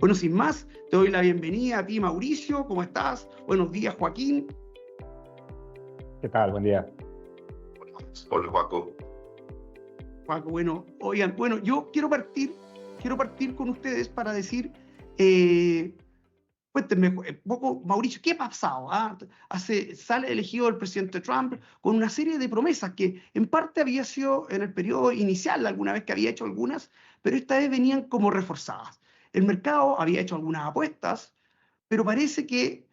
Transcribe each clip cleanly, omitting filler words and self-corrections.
Bueno, sin más, te doy la bienvenida a ti, Mauricio. ¿Cómo estás? Buenos días, Joaquín. ¿Qué tal? Buen día. Hola, Joaco. Joaco, bueno, oigan, yo quiero partir con ustedes para decir, cuéntenme un poco, Mauricio, ¿qué ha pasado? Sale elegido el presidente Trump con una serie de promesas que en parte había sido en el periodo inicial, alguna vez que había hecho algunas, pero esta vez venían como reforzadas. El mercado había hecho algunas apuestas, pero parece que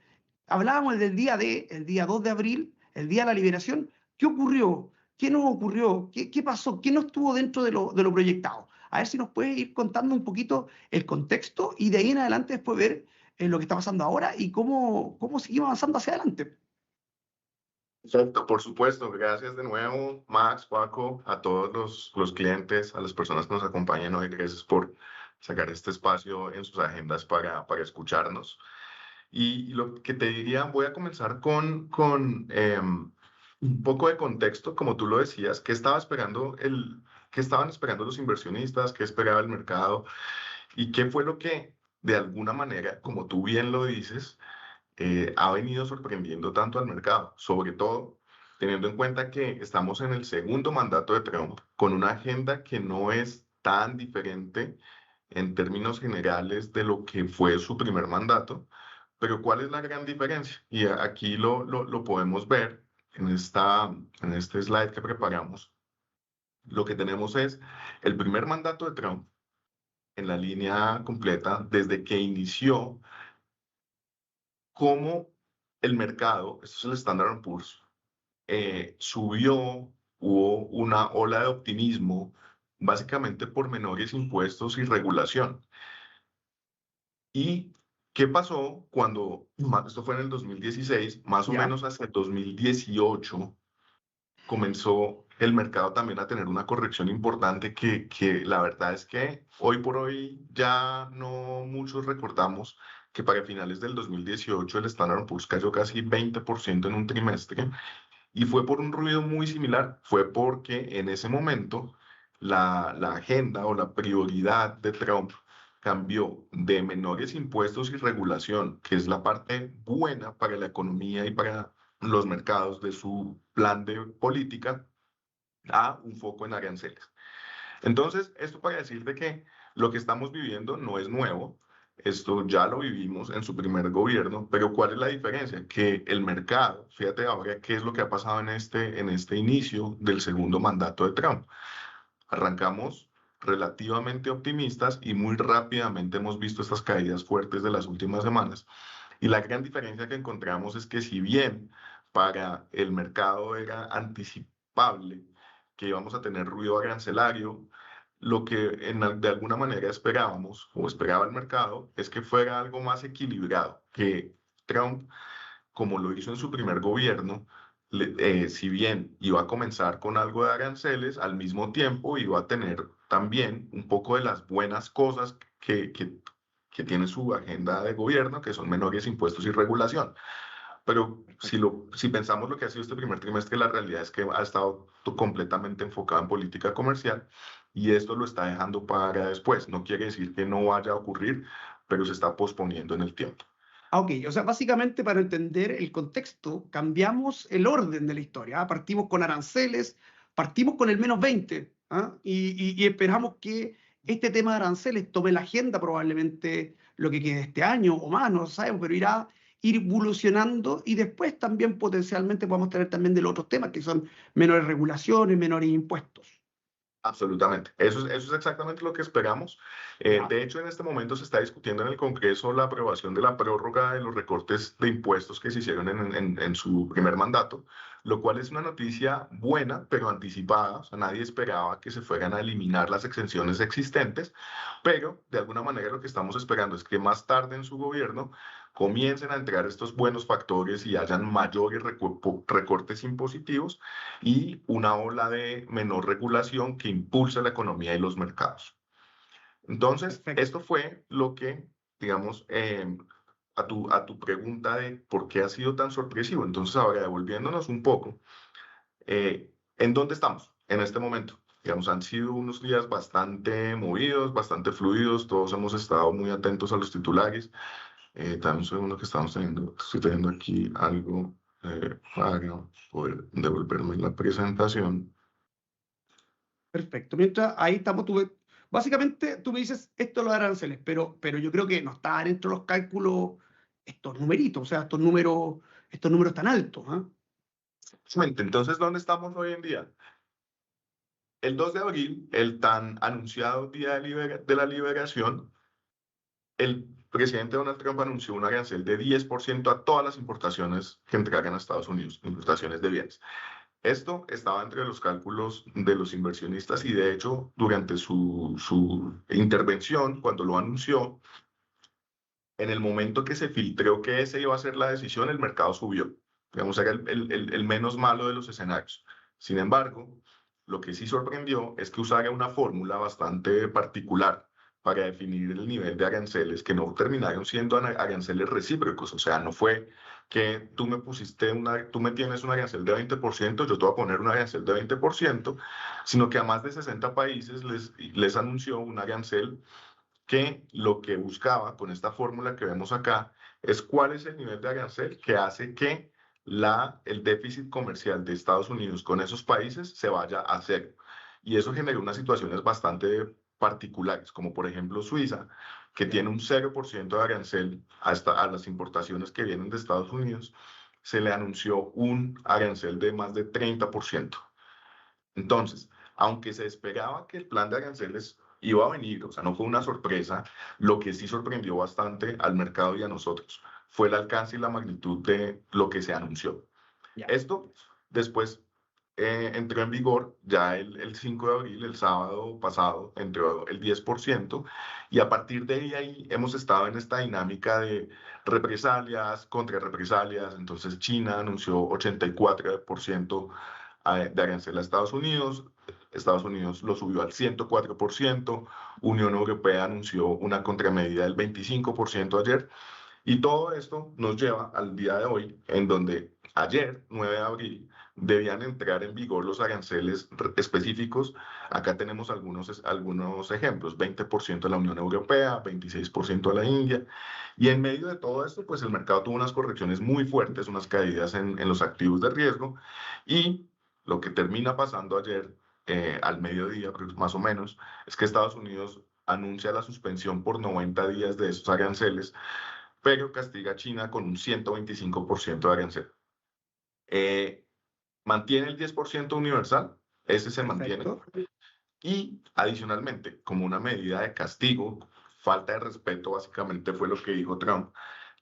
hablábamos del día D, el día 2 de abril, el día de la liberación. ¿Qué ocurrió? ¿Qué nos ocurrió? ¿Qué pasó? ¿Qué no estuvo dentro de lo proyectado? A ver si nos puedes ir contando un poquito el contexto y de ahí en adelante después ver lo que está pasando ahora y cómo seguimos avanzando hacia adelante. Perfecto, por supuesto. Gracias de nuevo, Max, Joaco, a todos los clientes, a las personas que nos acompañan hoy. Gracias por sacar este espacio en sus agendas para escucharnos. Y lo que te diría, voy a comenzar con un poco de contexto, como tú lo decías, qué estaban esperando los inversionistas, qué esperaba el mercado y qué fue lo que, de alguna manera, como tú bien lo dices, ha venido sorprendiendo tanto al mercado, sobre todo teniendo en cuenta que estamos en el segundo mandato de Trump, con una agenda que no es tan diferente en términos generales de lo que fue su primer mandato. Pero ¿cuál es la gran diferencia? Y aquí lo podemos ver en este slide que preparamos. Lo que tenemos es el primer mandato de Trump en la línea completa desde que inició, cómo el mercado, esto es el Standard Poor's, subió, hubo una ola de optimismo, básicamente por menores impuestos y regulación. ¿Y qué pasó cuando, esto fue en el 2016, más o ¿Ya? menos hasta el 2018, comenzó el mercado también a tener una corrección importante que la verdad es que hoy por hoy ya no muchos recordamos que para finales del 2018 el Standard Poor's cayó casi 20% en un trimestre y fue por un ruido muy similar. Fue porque en ese momento la agenda o la prioridad de Trump cambió de menores impuestos y regulación, que es la parte buena para la economía y para los mercados de su plan de política, a un foco en aranceles. Entonces, esto para decirte que lo que estamos viviendo no es nuevo, esto ya lo vivimos en su primer gobierno, pero ¿cuál es la diferencia? Que el mercado, fíjate ahora qué es lo que ha pasado en este inicio del segundo mandato de Trump. Arrancamos relativamente optimistas y muy rápidamente hemos visto estas caídas fuertes de las últimas semanas. Y la gran diferencia que encontramos es que si bien para el mercado era anticipable que íbamos a tener ruido arancelario, lo que de alguna manera esperábamos o esperaba el mercado es que fuera algo más equilibrado, que Trump, como lo hizo en su primer gobierno, si bien iba a comenzar con algo de aranceles, al mismo tiempo iba a tener también un poco de las buenas cosas que tiene su agenda de gobierno, que son menores impuestos y regulación. Pero si pensamos lo que ha sido este primer trimestre, la realidad es que ha estado completamente enfocado en política comercial y esto lo está dejando para después. No quiere decir que no vaya a ocurrir, pero se está posponiendo en el tiempo. Ok, o sea, básicamente para entender el contexto, cambiamos el orden de la historia. Partimos con aranceles, partimos con el -20, y esperamos que este tema de aranceles tome la agenda probablemente lo que quede este año o más, no sabemos, pero irá ir evolucionando y después también potencialmente podemos tener también de los otros temas que son menores regulaciones, menores impuestos. Absolutamente. Eso es exactamente lo que esperamos. ¿Ya? De hecho, en este momento se está discutiendo en el Congreso la aprobación de la prórroga de los recortes de impuestos que se hicieron en su primer mandato, lo cual es una noticia buena, pero anticipada. O sea, nadie esperaba que se fueran a eliminar las exenciones existentes, pero de alguna manera lo que estamos esperando es que más tarde en su gobierno comiencen a entrar estos buenos factores y hayan mayores recortes impositivos y una ola de menor regulación que impulsa la economía y los mercados. Entonces, Perfecto. esto fue lo que, digamos, a tu pregunta de por qué ha sido tan sorpresivo. Entonces, ahora devolviéndonos un poco, ¿en dónde estamos en este momento? Digamos, han sido unos días bastante movidos, bastante fluidos, todos hemos estado muy atentos a los titulares. También un segundo que estoy teniendo aquí algo para poder devolverme la presentación. Perfecto. Mientras ahí estamos, básicamente tú me dices esto lo de aranceles, pero yo creo que no está dentro de los cálculos estos numeritos, o sea, estos números tan altos, ¿ah? Exactamente. Entonces, ¿dónde estamos hoy en día? El 2 de abril, el tan anunciado Día de la Liberación, el presidente Donald Trump anunció un arancel de 10% a todas las importaciones que entregan a Estados Unidos, importaciones de bienes. Esto estaba entre los cálculos de los inversionistas y de hecho durante su intervención, cuando lo anunció, en el momento que se filtró que esa iba a ser la decisión, el mercado subió. Digamos, era el menos malo de los escenarios. Sin embargo, lo que sí sorprendió es que usara una fórmula bastante particular para definir el nivel de aranceles que no terminaron siendo aranceles recíprocos. O sea, no fue que tú me tienes un arancel de 20%, yo te voy a poner un arancel de 20%, sino que a más de 60 países les anunció un arancel que lo que buscaba con esta fórmula que vemos acá es cuál es el nivel de arancel que hace que el déficit comercial de Estados Unidos con esos países se vaya a cero. Y eso generó unas situaciones bastante particulares, como por ejemplo Suiza, que tiene un 0% de arancel a las importaciones que vienen de Estados Unidos, se le anunció un arancel de más de 30%. Entonces, aunque se esperaba que el plan de aranceles iba a venir, o sea, no fue una sorpresa, lo que sí sorprendió bastante al mercado y a nosotros fue el alcance y la magnitud de lo que se anunció. Ya. Esto después entró en vigor ya el 5 de abril, el sábado pasado, entró el 10%, y a partir de ahí hemos estado en esta dinámica de represalias, contra represalias. Entonces China anunció 84% de arancel a Estados Unidos lo subió al 104%, Unión Europea anunció una contramedida del 25% ayer, y todo esto nos lleva al día de hoy, en donde ayer, 9 de abril, debían entrar en vigor los aranceles específicos. Acá tenemos algunos ejemplos: 20% a la Unión Europea, 26% a la India. Y en medio de todo esto, pues el mercado tuvo unas correcciones muy fuertes, unas caídas en los activos de riesgo. Y lo que termina pasando ayer, al mediodía, más o menos, es que Estados Unidos anuncia la suspensión por 90 días de esos aranceles, pero castiga a China con un 125% de arancel. Mantiene el 10% universal, ese se mantiene. Y adicionalmente, como una medida de castigo, falta de respeto, básicamente fue lo que dijo Trump,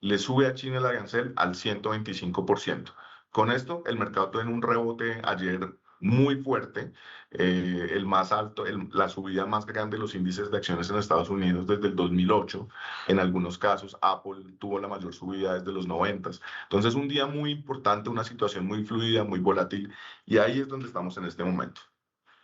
le sube a China el arancel al 125%. Con esto, el mercado tuvo un rebote ayer muy fuerte, el más alto, la subida más grande de los índices de acciones en Estados Unidos desde el 2008. En algunos casos, Apple tuvo la mayor subida desde los 90. Entonces, un día muy importante, una situación muy fluida, muy volátil, y ahí es donde estamos en este momento.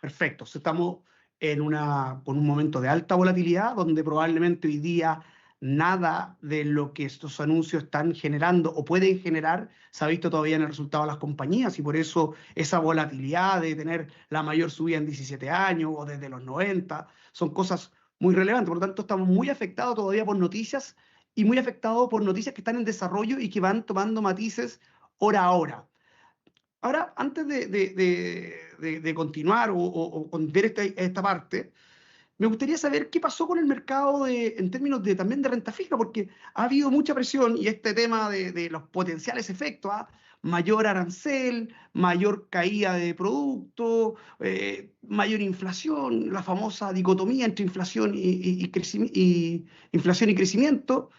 Perfecto. Estamos con un momento de alta volatilidad, donde probablemente hoy día nada de lo que estos anuncios están generando o pueden generar se ha visto todavía en el resultado de las compañías, y por eso esa volatilidad de tener la mayor subida en 17 años o desde los 90 son cosas muy relevantes. Por lo tanto, estamos muy afectados todavía por noticias, y muy afectados por noticias que están en desarrollo y que van tomando matices hora a hora. Ahora, antes de continuar o ver esta parte, me gustaría saber qué pasó con el mercado en términos también de renta fija, porque ha habido mucha presión y este tema de los potenciales efectos, mayor arancel, mayor caída de producto, mayor inflación, la famosa dicotomía entre inflación inflación y crecimiento.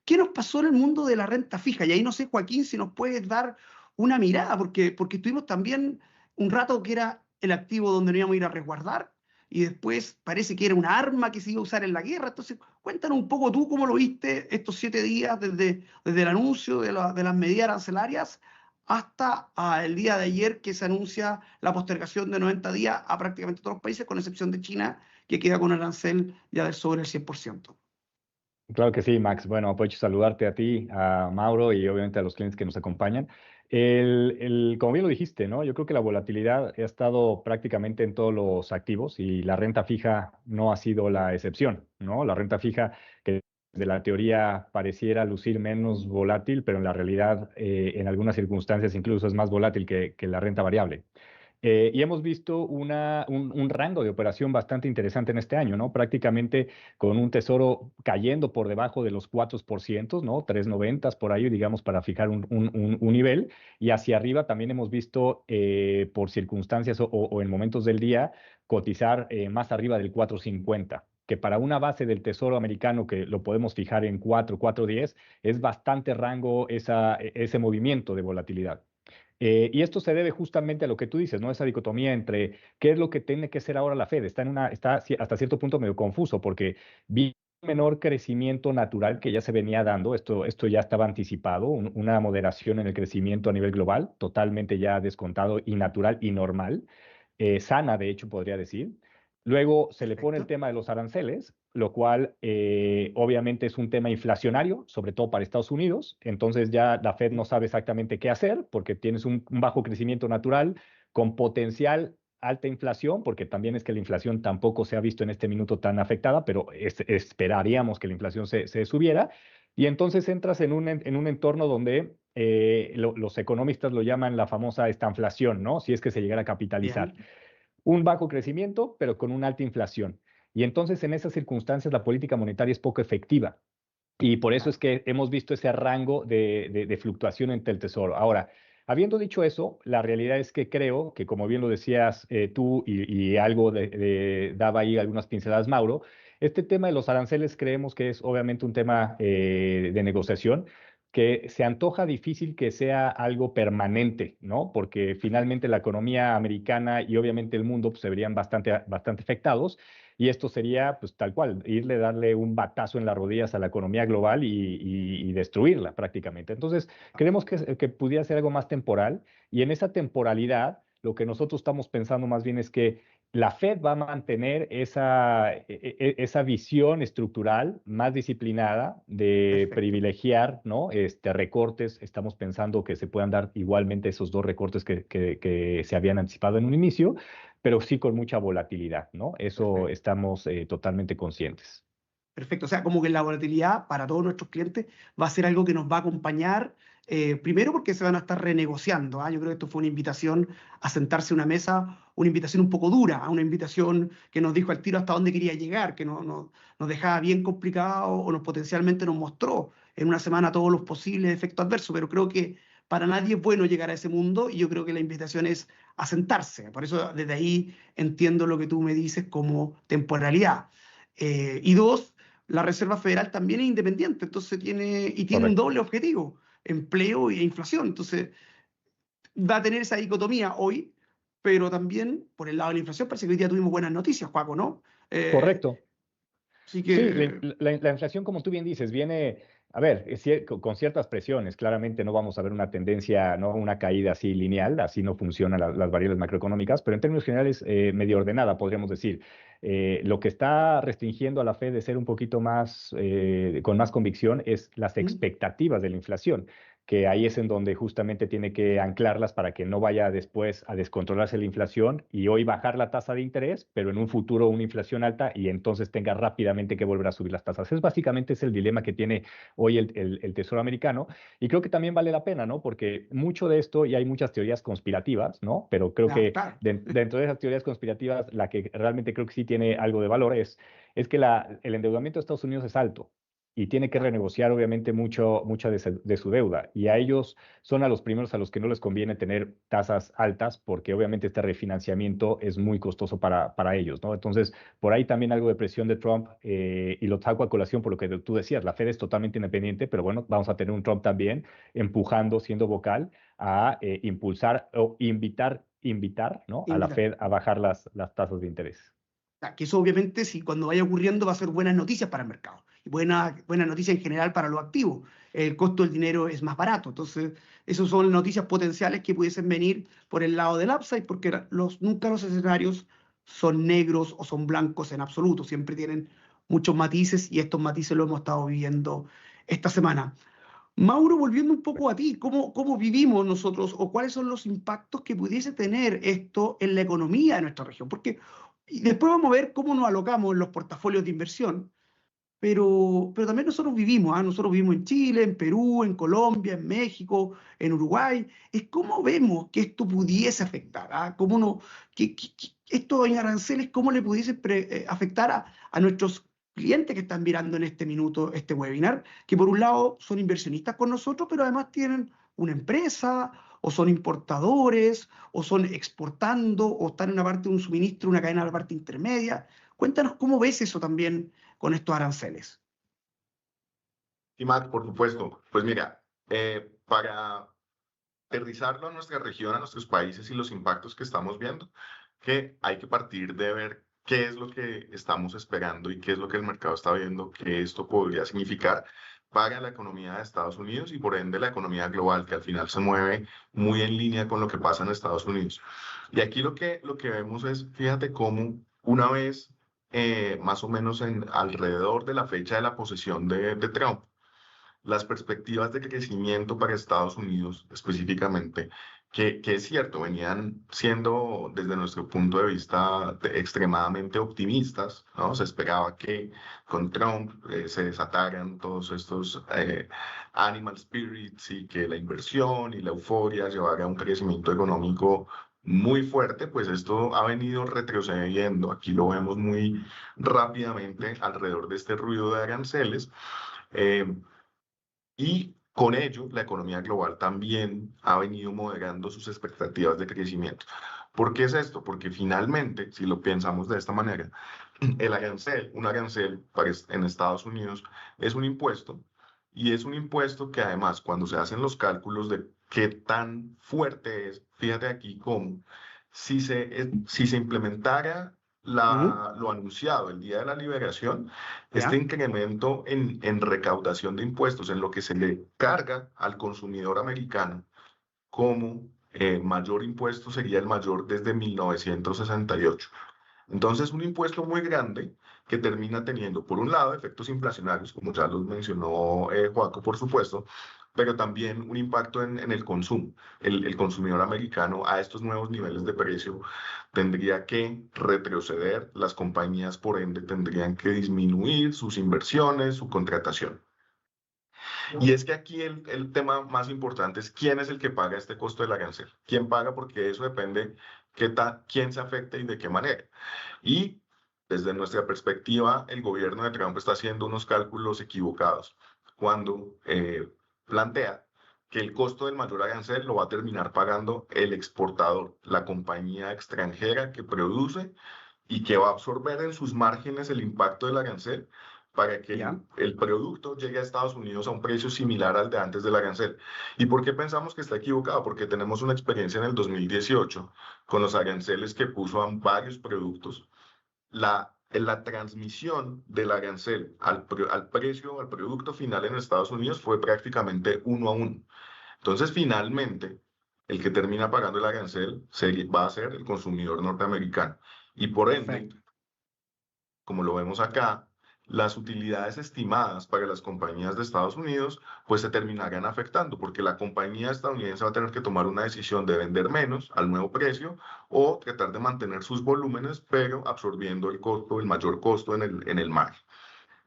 ¿Qué nos pasó en el mundo de la renta fija? Y ahí no sé, Joaquín, si nos puedes dar una mirada, porque tuvimos también un rato que era el activo donde nos íbamos a ir a resguardar, y después parece que era un arma que se iba a usar en la guerra. Entonces, cuéntanos un poco tú cómo lo viste estos 7 días desde el anuncio de las medidas arancelarias hasta el día de ayer, que se anuncia la postergación de 90 días a prácticamente todos los países, con excepción de China, que queda con arancel ya de sobre el 100%. Claro que sí, Max. Bueno, aprovecho saludarte a ti, a Mauro y obviamente a los clientes que nos acompañan. Como bien lo dijiste, ¿no? Yo creo que la volatilidad ha estado prácticamente en todos los activos y la renta fija no ha sido la excepción, ¿no? La renta fija, que de la teoría pareciera lucir menos volátil, pero en la realidad, en algunas circunstancias incluso es más volátil que la renta variable. Y hemos visto un rango de operación bastante interesante en este año, ¿no? Prácticamente con un tesoro cayendo por debajo de los 4%, ¿no? 3.90 por ahí, digamos, para fijar un nivel. Y hacia arriba también hemos visto, por circunstancias o en momentos del día, cotizar más arriba del 4.50, que para una base del tesoro americano que lo podemos fijar en 4.10, es bastante rango ese movimiento de volatilidad. Y esto se debe justamente a lo que tú dices, ¿no? Esa dicotomía entre qué es lo que tiene que ser ahora la Fed. Está hasta cierto punto medio confuso porque vi un menor crecimiento natural que ya se venía dando. Esto ya estaba anticipado, una moderación en el crecimiento a nivel global, totalmente ya descontado y natural y normal, sana, de hecho, podría decir. Luego se le pone el Perfecto. tema de los aranceles, lo cual obviamente es un tema inflacionario, sobre todo para Estados Unidos. Entonces ya la Fed no sabe exactamente qué hacer porque tienes un bajo crecimiento natural con potencial alta inflación, porque también es que la inflación tampoco se ha visto en este minuto tan afectada, pero esperaríamos que la inflación se subiera. Y entonces entras en un entorno donde los economistas lo llaman la famosa estanflación, ¿no? Si es que se llegara a capitalizar. Bien. Un bajo crecimiento, pero con una alta inflación. Y entonces en esas circunstancias la política monetaria es poco efectiva. Y por eso es Claro. que hemos visto ese rango de fluctuación entre el tesoro. Ahora, habiendo dicho eso, la realidad es que creo que, como bien lo decías tú y algo daba ahí algunas pinceladas Mauro, este tema de los aranceles creemos que es obviamente un tema de negociación que se antoja difícil que sea algo permanente, ¿no? Porque finalmente la economía americana y obviamente el mundo pues, se verían bastante afectados. Y esto sería, pues tal cual, darle un batazo en las rodillas a la economía global y destruirla prácticamente. Entonces, creemos que pudiera ser algo más temporal y en esa temporalidad, lo que nosotros estamos pensando más bien es que la Fed va a mantener esa visión estructural más disciplinada de Perfecto. privilegiar, ¿no? Recortes. Estamos pensando que se puedan dar igualmente esos dos recortes que se habían anticipado en un inicio, pero sí con mucha volatilidad, ¿no? Eso Perfecto. estamos totalmente conscientes. Perfecto. O sea, como que la volatilidad para todos nuestros clientes va a ser algo que nos va a acompañar, primero porque se van a estar renegociando. Yo creo que esto fue una invitación a sentarse a una mesa, una invitación un poco dura, una invitación que nos dijo al tiro hasta dónde quería llegar, que nos dejaba bien complicado o potencialmente nos mostró en una semana todos los posibles efectos adversos, pero creo que para nadie es bueno llegar a ese mundo y yo creo que la invitación es a sentarse. Por eso desde ahí entiendo lo que tú me dices como temporalidad. Y dos, la Reserva Federal también es independiente, entonces tiene un Correcto. doble objetivo, empleo e inflación. Entonces va a tener esa dicotomía hoy, pero también por el lado de la inflación parece que hoy día tuvimos buenas noticias, Juaco, ¿no? Eh, Correcto. Así Sí, que, la inflación, como tú bien dices, viene, a ver, con ciertas presiones. Claramente no vamos a ver una tendencia, no una caída así lineal, así no funcionan las variables macroeconómicas, pero en términos generales, medio ordenada, podríamos decir. Lo que está restringiendo a la Fed de ser un poquito más, con más convicción, es las ¿Mm? expectativas de la inflación, que ahí es en donde justamente tiene que anclarlas para que no vaya después a descontrolarse la inflación y hoy bajar la tasa de interés, pero en un futuro una inflación alta y entonces tenga rápidamente que volver a subir las tasas. Básicamente es el dilema que tiene hoy el Tesoro americano y creo que también vale la pena, ¿no? Porque mucho de esto, y hay muchas teorías conspirativas, ¿no? Pero creo que Claro. dentro de esas teorías conspirativas, la que realmente creo que sí tiene algo de valor es que el endeudamiento de Estados Unidos es alto y tiene que Claro. renegociar obviamente mucha de su deuda. Y a ellos son a los primeros a los que no les conviene tener tasas altas porque obviamente este refinanciamiento es muy costoso para ellos, ¿no? Entonces, por ahí también algo de presión de Trump y lo saco a colación por lo que tú decías, la Fed es totalmente independiente, pero bueno, vamos a tener un Trump también empujando, siendo vocal, a impulsar o invitar, ¿no? A la Invitar. Fed a bajar las tasas de interés. Que eso obviamente, si cuando vaya ocurriendo, va a ser buenas noticias para el mercado y buena noticia en general para los activos. El costo del dinero es más barato. Entonces, esas son noticias potenciales que pudiesen venir por el lado del upside, porque nunca los escenarios son negros o son blancos en absoluto. Siempre tienen muchos matices y estos matices los hemos estado viviendo esta semana. Mauro, volviendo un poco a ti, ¿cómo vivimos nosotros o cuáles son los impactos que pudiese tener esto en la economía de nuestra región? Porque y después vamos a ver cómo nos alocamos en los portafolios de inversión, pero también nosotros vivimos, ¿ah? Nosotros vivimos en Chile, en Perú, en Colombia, en México, en Uruguay. Es cómo vemos que esto pudiese afectar, ¿ah? Cómo no, estos aranceles, cómo le pudiese afectar a nuestros clientes que están mirando en este minuto este webinar, que por un lado son inversionistas con nosotros, pero además tienen una empresa, o son importadores, o son exportando, o están en una parte de un suministro, una cadena de la parte intermedia. Cuéntanos cómo ves eso también con estos aranceles. Y Matt, por supuesto, pues mira, para aterrizarlo a nuestra región, a nuestros países y los impactos que estamos viendo, que hay que partir de ver qué es lo que estamos esperando y qué es lo que el mercado está viendo que esto podría significar para la economía de Estados Unidos y por ende la economía global, que al final se mueve muy en línea con lo que pasa en Estados Unidos. Y aquí lo que vemos es, fíjate cómo una vez, más o menos alrededor de la fecha de la posesión de Trump, las perspectivas de crecimiento para Estados Unidos específicamente, que es cierto, venían siendo desde nuestro punto de vista extremadamente optimistas, ¿no? Se esperaba que con Trump se desataran todos estos animal spirits y que la inversión y la euforia llevara a un crecimiento económico muy fuerte, pues esto ha venido retrocediendo. Aquí lo vemos muy rápidamente alrededor de este ruido de aranceles. Eh, y con ello, la economía global también ha venido moderando sus expectativas de crecimiento. ¿Por qué es esto? Porque finalmente, si lo pensamos de esta manera, el arancel, un arancel en Estados Unidos es un impuesto y es un impuesto que además cuando se hacen los cálculos de qué tan fuerte es, fíjate aquí cómo, si se implementara ¿Mm? lo anunciado el día de la liberación, este ¿Ya? incremento en recaudación de impuestos, en lo que se le carga al consumidor americano como mayor impuesto sería el mayor desde 1968. Entonces, un impuesto muy grande que termina teniendo, por un lado, efectos inflacionarios, como ya los mencionó Joaco, por supuesto, pero también un impacto en el consumo. El consumidor americano a estos nuevos niveles de precio tendría que retroceder, las compañías, por ende, tendrían que disminuir sus inversiones, su contratación. Y es que aquí el tema más importante es quién es el que paga este costo del arancel. ¿Quién paga? Porque eso depende quién se afecta y de qué manera. Y desde nuestra perspectiva, el gobierno de Trump está haciendo unos cálculos equivocados cuando plantea que el costo del mayor arancel lo va a terminar pagando el exportador, la compañía extranjera que produce y que va a absorber en sus márgenes el impacto del arancel para que ¿Ya? el producto llegue a Estados Unidos a un precio similar al de antes del arancel. ¿Y por qué pensamos que está equivocado? Porque tenemos una experiencia en el 2018 con los aranceles que puso a varios productos. La transmisión del arancel al precio, al producto final en Estados Unidos fue prácticamente 1 a 1. Entonces, finalmente, el que termina pagando el arancel va a ser el consumidor norteamericano. Y por ende, Perfecto. como lo vemos acá, las utilidades estimadas para las compañías de Estados Unidos pues se terminarán afectando porque la compañía estadounidense va a tener que tomar una decisión de vender menos al nuevo precio o tratar de mantener sus volúmenes pero absorbiendo el costo, el mayor costo en el margen.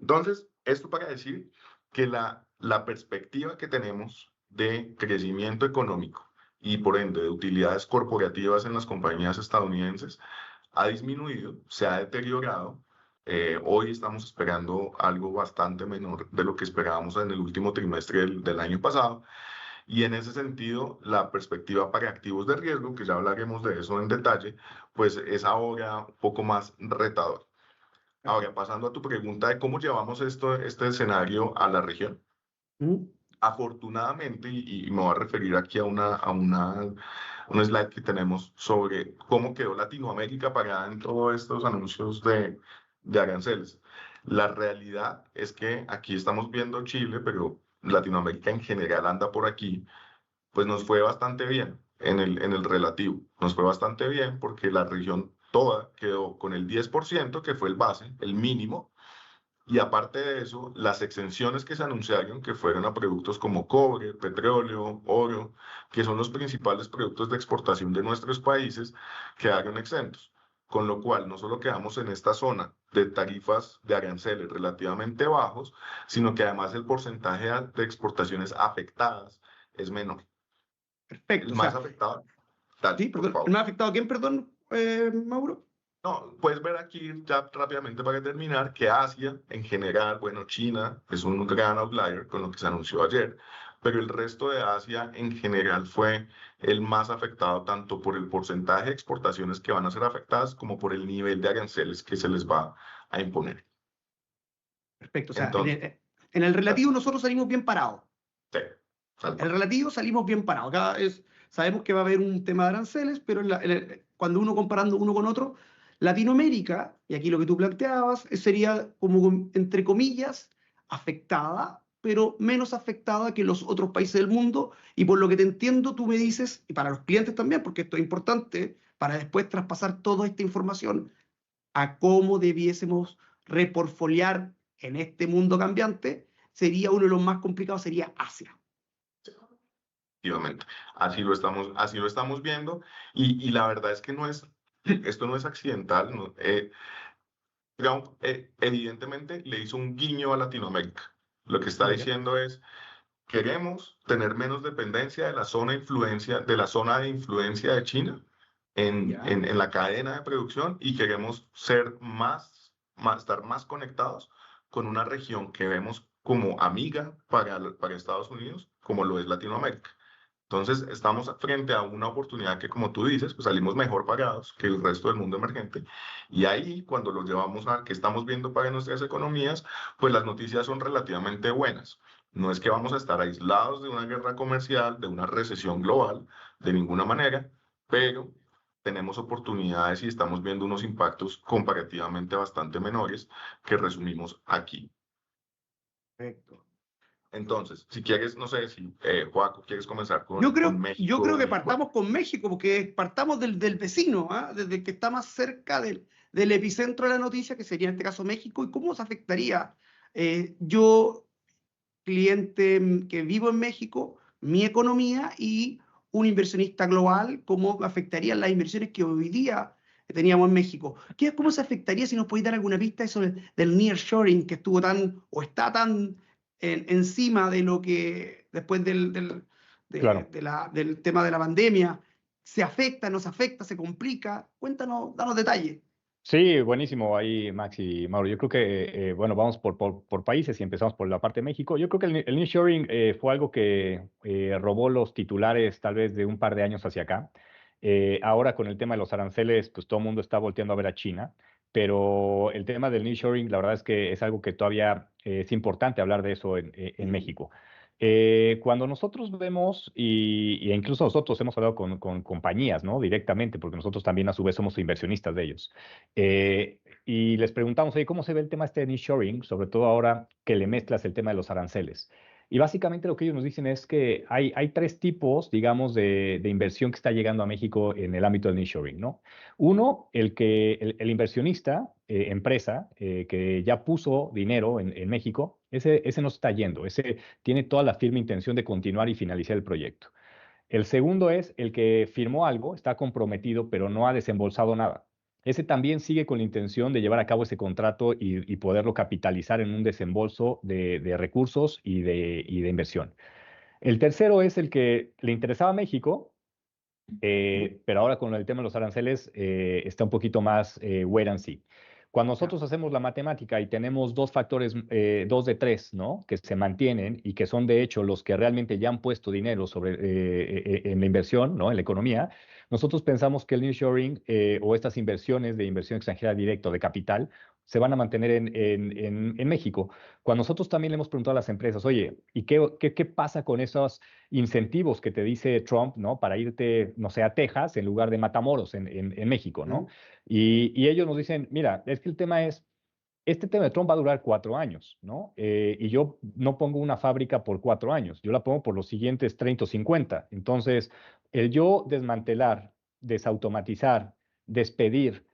Entonces, esto para decir que la perspectiva que tenemos de crecimiento económico y por ende de utilidades corporativas en las compañías estadounidenses ha disminuido, se ha deteriorado. Hoy estamos esperando algo bastante menor de lo que esperábamos en el último trimestre del año pasado. Y en ese sentido, la perspectiva para activos de riesgo, que ya hablaremos de eso en detalle, pues es ahora un poco más retador. Ahora, pasando a tu pregunta de cómo llevamos este escenario a la región. ¿Mm? Afortunadamente, y me voy a referir aquí un slide que tenemos sobre cómo quedó Latinoamérica parada en todos estos anuncios de aranceles. La realidad es que aquí estamos viendo Chile, pero Latinoamérica en general anda por aquí, pues nos fue bastante bien en el relativo. Nos fue bastante bien porque la región toda quedó con el 10%, que fue el base, el mínimo, Y aparte de eso, las exenciones que se anunciaron, que fueron a productos como cobre, petróleo, oro, que son los principales productos de exportación de nuestros países, quedaron exentos. Con lo cual, no solo quedamos en esta zona de tarifas de aranceles relativamente bajos, sino que además el porcentaje de exportaciones afectadas es menor. Perfecto. El O más sea, afectado, dale, sí, por perdón. ¿El favor. más afectado quién, perdón, Mauro? No, puedes ver aquí ya rápidamente para terminar que Asia en general, bueno, China es un gran outlier con lo que se anunció ayer, pero el resto de Asia en general fue el más afectado tanto por el porcentaje de exportaciones que van a ser afectadas como por el nivel de aranceles que se les va a imponer. Perfecto. O sea, Entonces, en el relativo nosotros salimos bien parados. sí, tal En el cual. relativo salimos bien parados. Sabemos que va a haber un tema de aranceles, pero cuando uno comparando uno con otro, Latinoamérica, y aquí lo que tú planteabas, sería como, entre comillas, afectada, pero menos afectada que los otros países del mundo. Y por lo que te entiendo, tú me dices, y para los clientes también, porque esto es importante, para después traspasar toda esta información a cómo debiésemos reportfoliar en este mundo cambiante, sería uno de los más complicados, sería Asia. Efectivamente, así lo estamos viendo y la verdad es que esto no es accidental. No, Trump evidentemente le hizo un guiño a Latinoamérica. Lo que está Mira, diciendo es, queremos tener menos dependencia de la de la zona de influencia de China ya, en la cadena de producción y queremos ser estar más conectados con una región que vemos como amiga para Estados Unidos, como lo es Latinoamérica. Entonces, estamos frente a una oportunidad que, como tú dices, pues salimos mejor pagados que el resto del mundo emergente. Y ahí, cuando lo llevamos a qué estamos viendo para nuestras economías, pues las noticias son relativamente buenas. No es que vamos a estar aislados de una guerra comercial, de una recesión global, de ninguna manera, pero tenemos oportunidades y estamos viendo unos impactos comparativamente bastante menores que resumimos aquí. perfecto. Entonces, si quieres, no sé si, Joaco, quieres comenzar con Yo creo México que y bueno, partamos con México, porque partamos del vecino, ¿ah? Desde el que está más cerca del epicentro de la noticia, que sería en este caso México, y cómo se afectaría. Yo, cliente que vivo en México, mi economía y un inversionista global, cómo afectarían las inversiones que hoy día teníamos en México. ¿Cómo se afectaría si nos podéis dar alguna pista eso del nearshoring que estuvo tan o está tan encima de lo que después Claro. del tema de la pandemia? ¿Se afecta, no se afecta, se complica? Cuéntanos, danos detalles. Sí, buenísimo ahí, Max y Mauro. Yo creo que, bueno, vamos por países y empezamos por la parte de México. Yo creo que el nearshoring fue algo que robó los titulares tal vez de un par de años hacia acá. Ahora con el tema de los aranceles, pues todo el mundo está volteando a ver a China, pero el tema del nearshoring, la verdad es que es algo que todavía es importante hablar de eso en México. Cuando nosotros vemos, y incluso nosotros hemos hablado con compañías, ¿no? Directamente, porque nosotros también a su vez somos inversionistas de ellos. Y les preguntamos, oye, ¿cómo se ve el tema este de nearshoring? Sobre todo ahora que le mezclas el tema de los aranceles. Y básicamente lo que ellos nos dicen es que hay tres tipos, digamos, de inversión que está llegando a México en el ámbito del nearshoring, ¿no? Uno, el inversionista, empresa, que ya puso dinero en México, ese no se está yendo, ese tiene toda la firme intención de continuar y finalizar el proyecto. El segundo es el que firmó algo, está comprometido, pero no ha desembolsado nada. Ese también sigue con la intención de llevar a cabo ese contrato y poderlo capitalizar en un desembolso de recursos y de inversión. El tercero es el que le interesaba a México, pero ahora con el tema de los aranceles está un poquito más wait and see. Cuando Ya. nosotros hacemos la matemática y tenemos dos factores, dos de tres, ¿no? Que se mantienen y que son de hecho los que realmente ya han puesto dinero en la inversión, ¿no? En la economía, nosotros pensamos que el nearshoring o estas inversiones de inversión extranjera directa o de capital se van a mantener en México. Cuando nosotros también le hemos preguntado a las empresas, oye, ¿y qué pasa con esos incentivos que te dice Trump, ¿no? Para irte, no sé, a Texas en lugar de Matamoros en México, ¿no? ¿Mm? Y ellos nos dicen, mira, es que el tema es, este tema de Trump va a durar 4 años, ¿no? Y yo no pongo una fábrica por 4 años, yo la pongo por los siguientes 30 o 50. Entonces, el yo desmantelar, desautomatizar, despedir,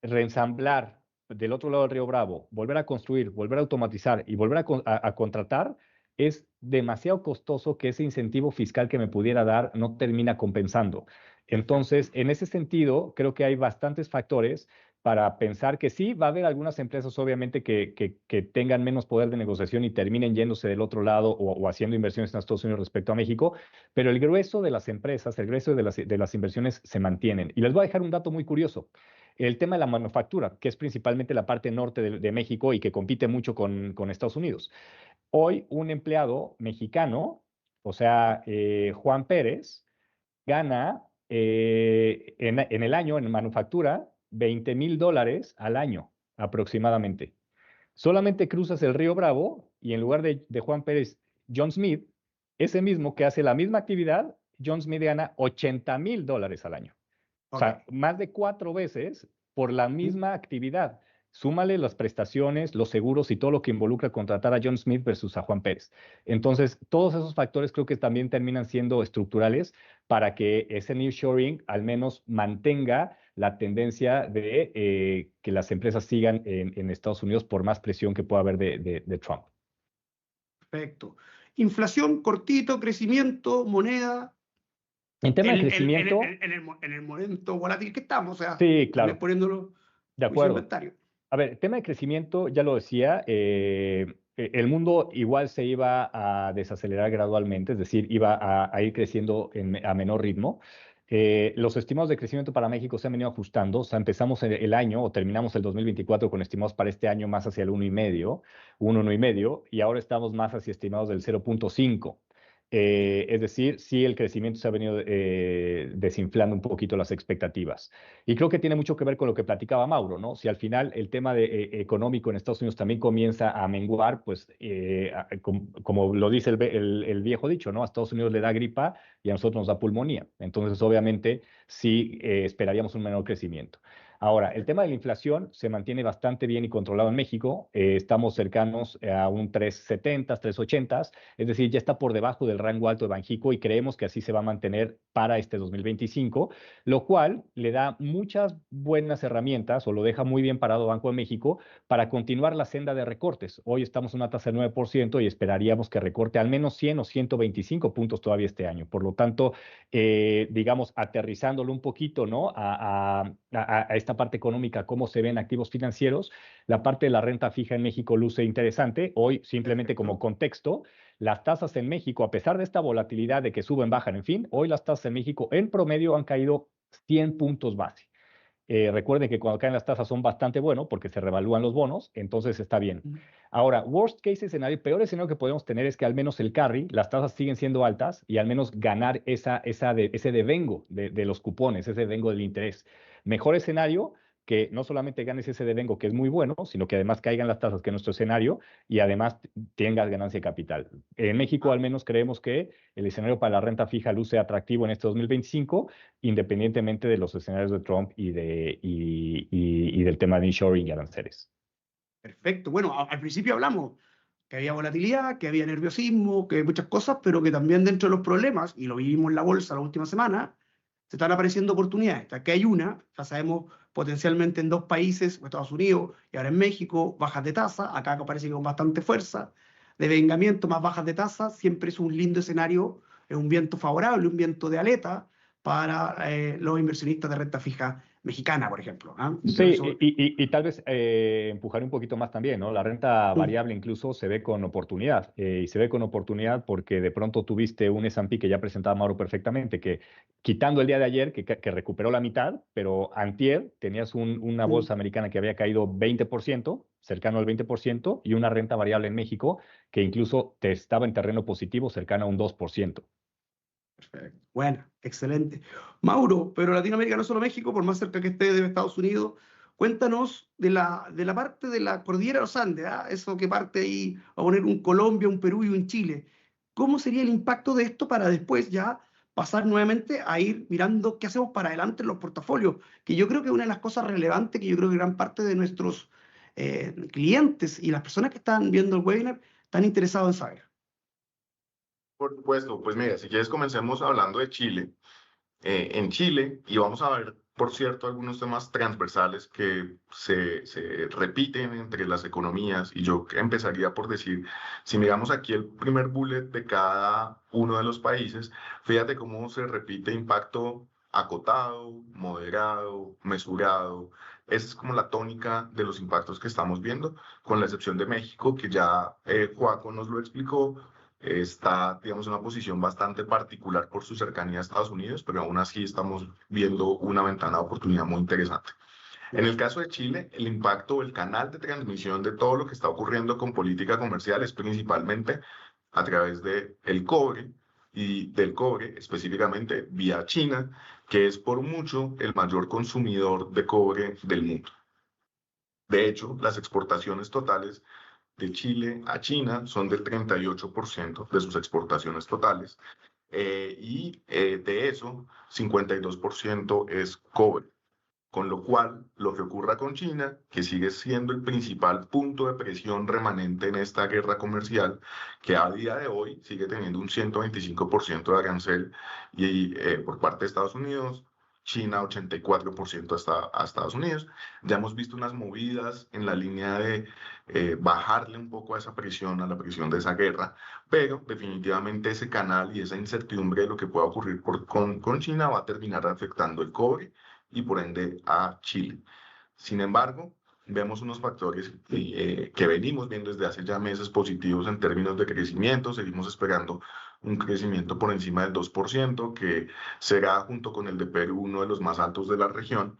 reensamblar del otro lado del río Bravo, volver a construir, volver a automatizar y volver a contratar, es demasiado costoso que ese incentivo fiscal que me pudiera dar no termina compensando. Entonces, en ese sentido, creo que hay bastantes factores para pensar que sí, va a haber algunas empresas obviamente que tengan menos poder de negociación y terminen yéndose del otro lado o haciendo inversiones en Estados Unidos respecto a México, pero el grueso de las empresas, el grueso de las inversiones se mantienen. Y les voy a dejar un dato muy curioso. El tema de la manufactura, que es principalmente la parte norte de México y que compite mucho con Estados Unidos. Hoy un empleado mexicano, o sea, Juan Pérez, gana en el año en manufactura $20,000 al año aproximadamente. Solamente cruzas el río Bravo y en lugar de Juan Pérez, John Smith, ese mismo que hace la misma actividad, John Smith gana $80,000 al año. O sea, más de 4 veces por la misma actividad. Súmale las prestaciones, los seguros y todo lo que involucra contratar a John Smith versus a Juan Pérez. Entonces, todos esos factores creo que también terminan siendo estructurales para que ese nearshoring al menos mantenga la tendencia de que las empresas sigan en Estados Unidos por más presión que pueda haber de Trump. Perfecto. Inflación, cortito, crecimiento, moneda. En tema de crecimiento. En el momento volátil que estamos, o sea, Sí, claro. poniéndolo de en su acuerdo. inventario. A ver, tema de crecimiento, ya lo decía, el mundo igual se iba a desacelerar gradualmente, es decir, iba a ir creciendo a menor ritmo. Los estimados de crecimiento para México se han venido ajustando, o sea, empezamos el año o terminamos el 2024 con estimados para este año más hacia el 1,5, y ahora estamos más hacia estimados del 0,5. Es decir, sí el crecimiento se ha venido desinflando un poquito las expectativas. Y creo que tiene mucho que ver con lo que platicaba Mauro, ¿no? Si al final el tema económico en Estados Unidos también comienza a menguar, pues como lo dice el viejo dicho, ¿no? A Estados Unidos le da gripa y a nosotros nos da pulmonía. Entonces, obviamente, sí esperaríamos un menor crecimiento. Ahora, el tema de la inflación se mantiene bastante bien y controlado en México. Estamos cercanos a un 3,70, 3,80, es decir, ya está por debajo del rango alto de Banxico y creemos que así se va a mantener para este 2025, lo cual le da muchas buenas herramientas o lo deja muy bien parado Banco de México para continuar la senda de recortes. Hoy estamos en una tasa del 9% y esperaríamos que recorte al menos 100 o 125 puntos todavía este año. Por lo tanto, digamos, aterrizándolo un poquito, ¿no? A esta parte económica, cómo se ven activos financieros, la parte de la renta fija en México luce interesante. Hoy, simplemente como contexto, las tasas en México, a pesar de esta volatilidad de que suben, bajan, en fin, hoy las tasas en México en promedio han caído 100 puntos base. Recuerden que cuando caen las tasas son bastante buenos porque se revalúan los bonos, entonces está bien. Ahora, worst case escenario, peor escenario que podemos tener es que al menos el carry, las tasas siguen siendo altas y al menos ganar ese devengo de los cupones, ese devengo del interés. Mejor escenario que no solamente ganes ese devengo, que es muy bueno, sino que además caigan las tasas, que es nuestro escenario, y además tengas ganancia de capital. En México al menos creemos que el escenario para la renta fija luce atractivo en este 2025, independientemente de los escenarios de Trump y del tema de nearshoring y aranceles. Perfecto. Bueno, al principio hablamos que había volatilidad, que había nerviosismo, que muchas cosas, pero que también dentro de los problemas, y lo vivimos en la bolsa la última semana, se están apareciendo oportunidades. Aquí hay una, ya sabemos, potencialmente en 2 países, Estados Unidos y ahora en México, bajas de tasa, acá aparece con bastante fuerza, devengamiento más bajas de tasa, siempre es un lindo escenario, es un viento favorable, un viento de aleta para los inversionistas de renta fija mexicana, por ejemplo. Sí, y tal vez empujar un poquito más también, ¿no? La renta variable incluso se ve con oportunidad, y se ve con oportunidad porque de pronto tuviste un S&P que ya presentaba Mauro perfectamente, que quitando el día de ayer, que recuperó la mitad, pero antier tenías una bolsa americana que había caído 20%, cercano al 20%, y una renta variable en México que incluso te estaba en terreno positivo, cercano a un 2%. Perfecto. Bueno, excelente. Mauro, pero Latinoamérica no es solo México, por más cerca que esté de Estados Unidos, cuéntanos de la parte de la cordillera de los Andes, eso que parte ahí, a poner un Colombia, un Perú y un Chile. ¿Cómo sería el impacto de esto para después ya pasar nuevamente a ir mirando qué hacemos para adelante en los portafolios? Que yo creo que una de las cosas relevantes que yo creo que gran parte de nuestros clientes y las personas que están viendo el webinar están interesados en saber. Por supuesto, pues mira, si quieres comencemos hablando de Chile. En Chile, y vamos a ver por cierto, algunos temas transversales que se repiten entre las economías, y yo empezaría por decir, si miramos aquí el primer bullet de cada uno de los países, fíjate cómo se repite impacto acotado, moderado, mesurado. Esa es como la tónica de los impactos que estamos viendo, con la excepción de México, que ya Joaco nos lo explicó. Está, digamos, en una posición bastante particular por su cercanía a Estados Unidos, pero aún así estamos viendo una ventana de oportunidad muy interesante. En el caso de Chile, el impacto, el canal de transmisión de todo lo que está ocurriendo con política comercial es principalmente a través del cobre, y del cobre específicamente vía China, que es por mucho el mayor consumidor de cobre del mundo. De hecho, las exportaciones totales de Chile a China son del 38% de sus exportaciones totales, de eso 52% es cobre. Con lo cual, lo que ocurra con China, que sigue siendo el principal punto de presión remanente en esta guerra comercial, que a día de hoy sigue teniendo un 125% de arancel y, por parte de Estados Unidos, China 84% a Estados Unidos. Ya hemos visto unas movidas en la línea de bajarle un poco a esa presión, a la presión de esa guerra, pero definitivamente ese canal y esa incertidumbre de lo que pueda ocurrir con China va a terminar afectando el cobre y por ende a Chile. Sin embargo, vemos unos factores que venimos viendo desde hace ya meses positivos en términos de crecimiento. Seguimos esperando un crecimiento por encima del 2%, que será junto con el de Perú uno de los más altos de la región.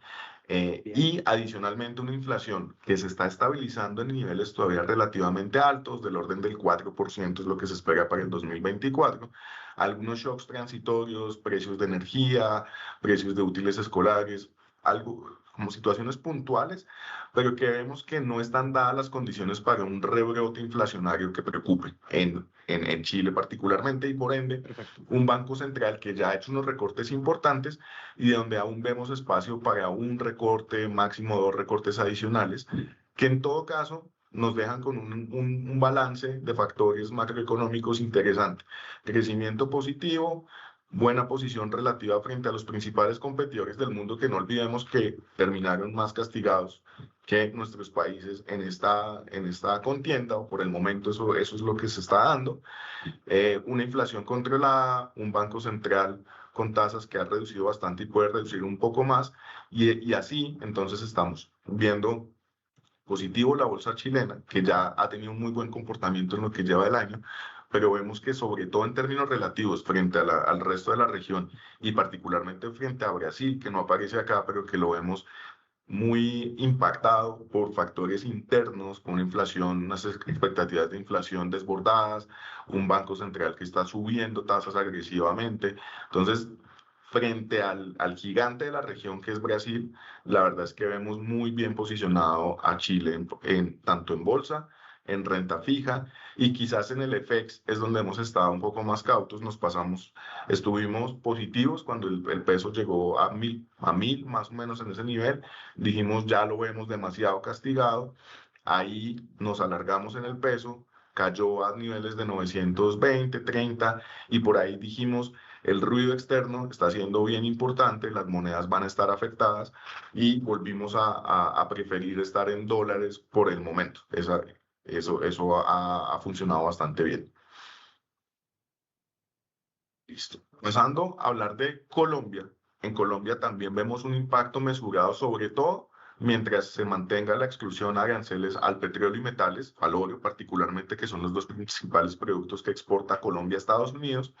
Y adicionalmente una inflación que se está estabilizando en niveles todavía relativamente altos, del orden del 4% es lo que se espera para el 2024. Algunos shocks transitorios, precios de energía, precios de útiles escolares, algo como situaciones puntuales, pero que vemos que no están dadas las condiciones para un rebrote inflacionario que preocupe en Chile particularmente, y por ende un banco central que ya ha hecho unos recortes importantes y de donde aún vemos espacio para un recorte, máximo 2 recortes adicionales, que en todo caso nos dejan con un balance de factores macroeconómicos interesante. Crecimiento positivo, buena posición relativa frente a los principales competidores del mundo, que no olvidemos que terminaron más castigados que nuestros países en esta contienda, o por el momento eso es lo que se está dando. Una inflación controlada, un banco central con tasas que ha reducido bastante y puede reducir un poco más, y así entonces estamos viendo positivo la bolsa chilena, que ya ha tenido un muy buen comportamiento en lo que lleva el año, pero vemos que sobre todo en términos relativos frente al resto de la región, y particularmente frente a Brasil, que no aparece acá, pero que lo vemos muy impactado por factores internos, con una inflación, unas expectativas de inflación desbordadas, un banco central que está subiendo tasas agresivamente. Entonces, frente al gigante de la región que es Brasil, la verdad es que vemos muy bien posicionado a Chile tanto en bolsa, en renta fija, y quizás en el FX es donde hemos estado un poco más cautos. Estuvimos positivos cuando el peso llegó a 1000 más o menos en ese nivel. Dijimos, ya lo vemos demasiado castigado. Ahí nos alargamos en el peso, cayó a niveles de 920, 30, y por ahí dijimos, el ruido externo está siendo bien importante, las monedas van a estar afectadas, y volvimos a preferir estar en dólares por el momento. Eso ha funcionado bastante bien. Listo. Pasando a hablar de Colombia. En Colombia también vemos un impacto mesurado, sobre todo mientras se mantenga la exclusión a aranceles al petróleo y metales, al oro particularmente, que son los dos principales productos que exporta Colombia a Estados Unidos.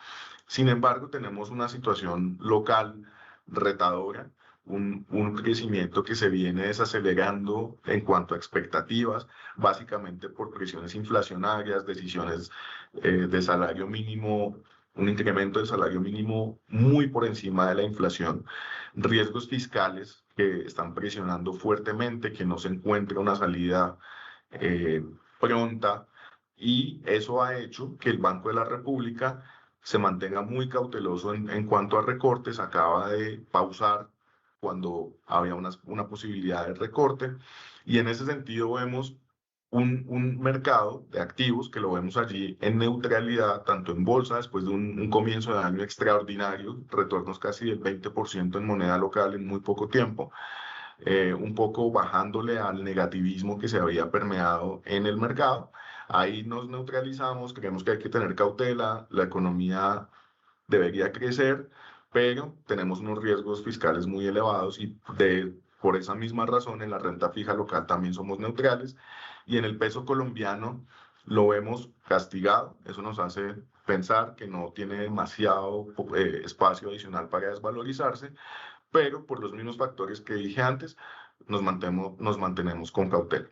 Sin embargo, tenemos una situación local retadora, un crecimiento que se viene desacelerando en cuanto a expectativas, básicamente por presiones inflacionarias, decisiones de salario mínimo, un incremento del salario mínimo muy por encima de la inflación, riesgos fiscales que están presionando fuertemente que no se encuentre una salida pronta, y eso ha hecho que el Banco de la República se mantenga muy cauteloso en cuanto a recortes. Acaba de pausar cuando había una posibilidad de recorte, y en ese sentido vemos un mercado de activos que lo vemos allí en neutralidad, tanto en bolsa, después de un comienzo de año extraordinario, retornos casi del 20% en moneda local en muy poco tiempo, un poco bajándole al negativismo que se había permeado en el mercado. Ahí nos neutralizamos, creemos que hay que tener cautela, la economía debería crecer, pero tenemos unos riesgos fiscales muy elevados y por esa misma razón en la renta fija local también somos neutrales y en el peso colombiano lo vemos castigado. Eso nos hace pensar que no tiene demasiado espacio adicional para desvalorizarse, pero por los mismos factores que dije antes, nos mantenemos con cautela.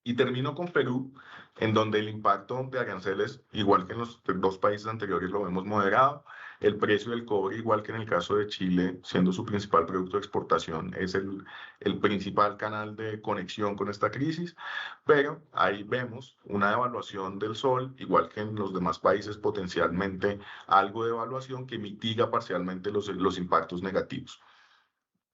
Y termino con Perú, en donde el impacto de aranceles, igual que en los dos países anteriores, lo vemos moderado. El precio del cobre, igual que en el caso de Chile, siendo su principal producto de exportación, es el principal canal de conexión con esta crisis. Pero ahí vemos una devaluación del sol, igual que en los demás países, potencialmente algo de devaluación que mitiga parcialmente los impactos negativos.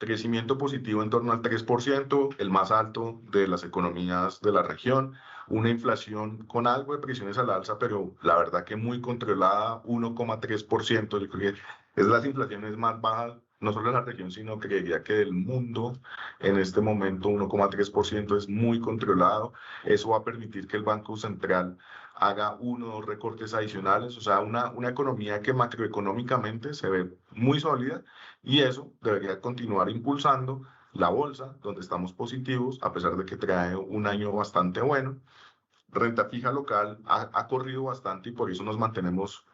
Crecimiento positivo en torno al 3%, el más alto de las economías de la región, una inflación con algo de presiones al alza, pero la verdad que muy controlada, 1,3%. Yo creo que es las inflaciones más bajas, no solo de la región, sino creería que del mundo en este momento, 1,3% es muy controlado. Eso va a permitir que el Banco Central haga uno o dos recortes adicionales, o sea, una economía que macroeconómicamente se ve muy sólida y eso debería continuar impulsando la bolsa, donde estamos positivos, a pesar de que trae un año bastante bueno. Renta fija local ha corrido bastante y por eso nos mantenemos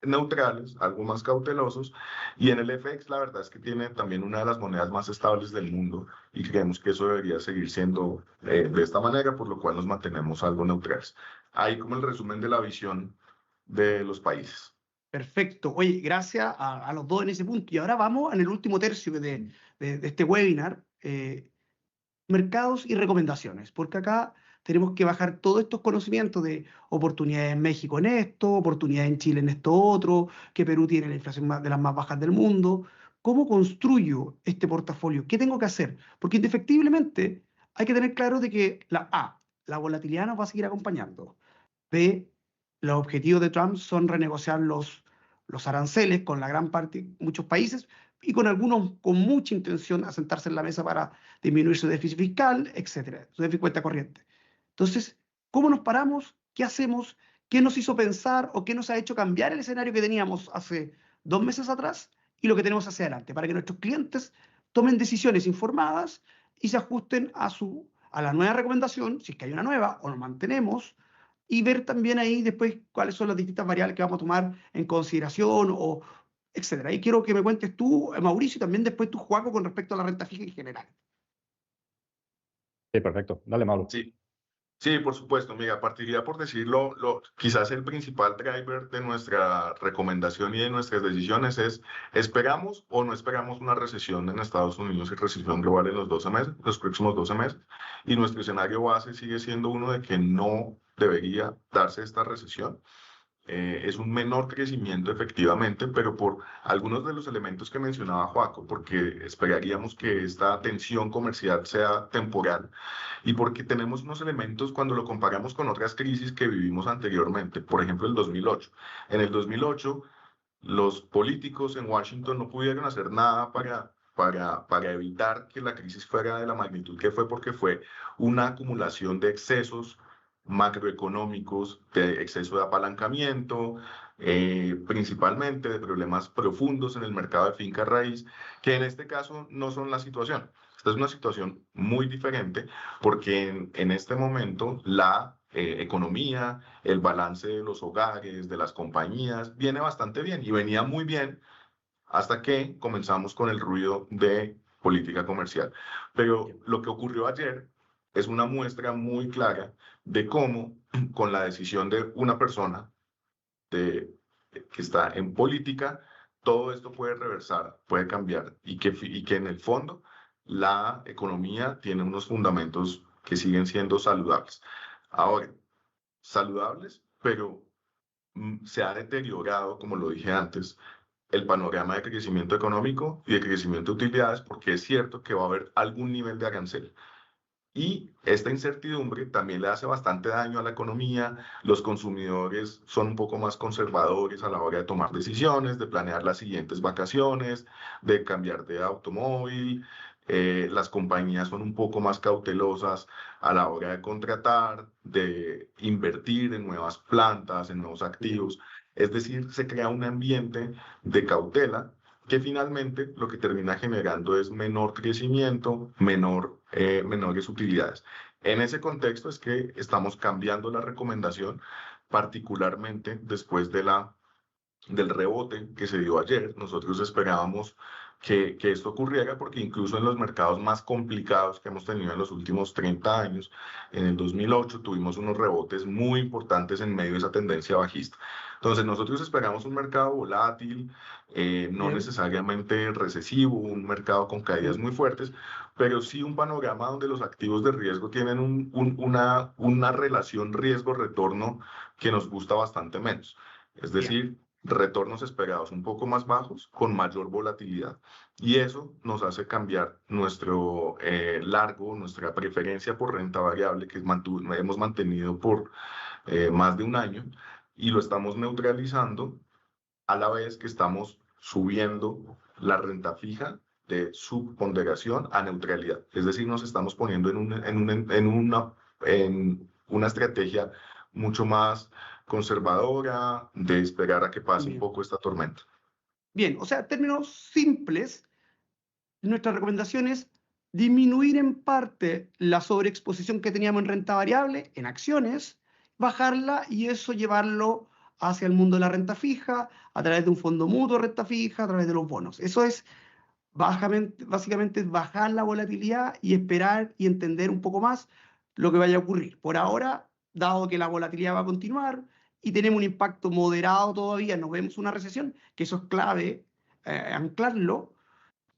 neutrales, algo más cautelosos. Y en el FX, la verdad es que tiene también una de las monedas más estables del mundo y creemos que eso debería seguir siendo de esta manera, por lo cual nos mantenemos algo neutrales. Ahí como el resumen de la visión de los países. Perfecto. Oye, gracias a los dos en ese punto. Y ahora vamos en el último tercio de este webinar, mercados y recomendaciones, porque acá tenemos que bajar todos estos conocimientos de oportunidades en México en esto, oportunidades en Chile en esto otro, que Perú tiene la inflación de las más bajas del mundo. ¿Cómo construyo este portafolio? ¿Qué tengo que hacer? Porque indefectiblemente hay que tener claro de que la volatilidad nos va a seguir acompañando. B, los objetivos de Trump son renegociar los aranceles con la gran parte, muchos países, y con algunos con mucha intención a sentarse en la mesa para disminuir su déficit fiscal, etcétera, su déficit cuenta corriente. Entonces, ¿cómo nos paramos? ¿Qué hacemos? ¿Qué nos hizo pensar o qué nos ha hecho cambiar el escenario que teníamos hace 2 meses atrás y lo que tenemos hacia adelante? Para que nuestros clientes tomen decisiones informadas y se ajusten a la nueva recomendación, si es que hay una nueva, o nos mantenemos, y ver también ahí después cuáles son las distintas variables que vamos a tomar en consideración, o etcétera. Y quiero que me cuentes tú, Mauricio, y también después tú, Joaco, con respecto a la renta fija en general. Sí, perfecto. Dale, Mauro. Sí. Sí, por supuesto, Miguel. Partiría por decirlo, quizás el principal driver de nuestra recomendación y de nuestras decisiones es, ¿esperamos o no esperamos una recesión en Estados Unidos y recesión global en los próximos 12 meses? Y nuestro escenario base sigue siendo uno de que no debería darse esta recesión. Es un menor crecimiento efectivamente, pero por algunos de los elementos que mencionaba Joaco, porque esperaríamos que esta tensión comercial sea temporal y porque tenemos unos elementos cuando lo comparamos con otras crisis que vivimos anteriormente, por ejemplo el 2008. En el 2008, los políticos en Washington no pudieron hacer nada para evitar que la crisis fuera de la magnitud que fue, porque fue una acumulación de excesos macroeconómicos, de exceso de apalancamiento, principalmente de problemas profundos en el mercado de finca raíz, que en este caso no son la situación. Esta es una situación muy diferente porque en este momento la economía, el balance de los hogares, de las compañías, viene bastante bien y venía muy bien hasta que comenzamos con el ruido de política comercial. Pero lo que ocurrió ayer es una muestra muy clara de cómo con la decisión de una persona que está en política, todo esto puede reversar, puede cambiar y que en el fondo la economía tiene unos fundamentos que siguen siendo saludables. Ahora, saludables, pero se ha deteriorado, como lo dije antes, el panorama de crecimiento económico y de crecimiento de utilidades, porque es cierto que va a haber algún nivel de arancel. Y esta incertidumbre también le hace bastante daño a la economía. Los consumidores son un poco más conservadores a la hora de tomar decisiones, de planear las siguientes vacaciones, de cambiar de automóvil. Las compañías son un poco más cautelosas a la hora de contratar, de invertir en nuevas plantas, en nuevos activos. Es decir, se crea un ambiente de cautela que finalmente lo que termina generando es menor crecimiento, menores utilidades. En ese contexto es que estamos cambiando la recomendación, particularmente después del rebote que se dio ayer. Nosotros esperábamos que esto ocurriera porque incluso en los mercados más complicados que hemos tenido en los últimos 30 años, en el 2008 tuvimos unos rebotes muy importantes en medio de esa tendencia bajista. Entonces nosotros esperamos un mercado volátil, no Bien. necesariamente recesivo, un mercado con caídas muy fuertes, pero sí un panorama donde los activos de riesgo tienen una relación riesgo-retorno que nos gusta bastante menos. Es Bien. decir, retornos esperados un poco más bajos con mayor volatilidad. Y eso nos hace cambiar nuestro nuestra preferencia por renta variable que hemos mantenido por más de un año y lo estamos neutralizando a la vez que estamos subiendo la renta fija de subponderación a neutralidad. Es decir, nos estamos poniendo en una estrategia mucho más conservadora, de esperar a que pase un Bien. poco esta tormenta. Bien, o sea, en términos simples, nuestra recomendación es disminuir en parte la sobreexposición que teníamos en renta variable, en acciones, bajarla y eso llevarlo hacia el mundo de la renta fija, a través de un fondo mutuo de renta fija, a través de los bonos. Eso es básicamente bajar la volatilidad y esperar y entender un poco más lo que vaya a ocurrir. Por ahora, dado que la volatilidad va a continuar y tenemos un impacto moderado todavía, no vemos una recesión, que eso es clave, anclarlo.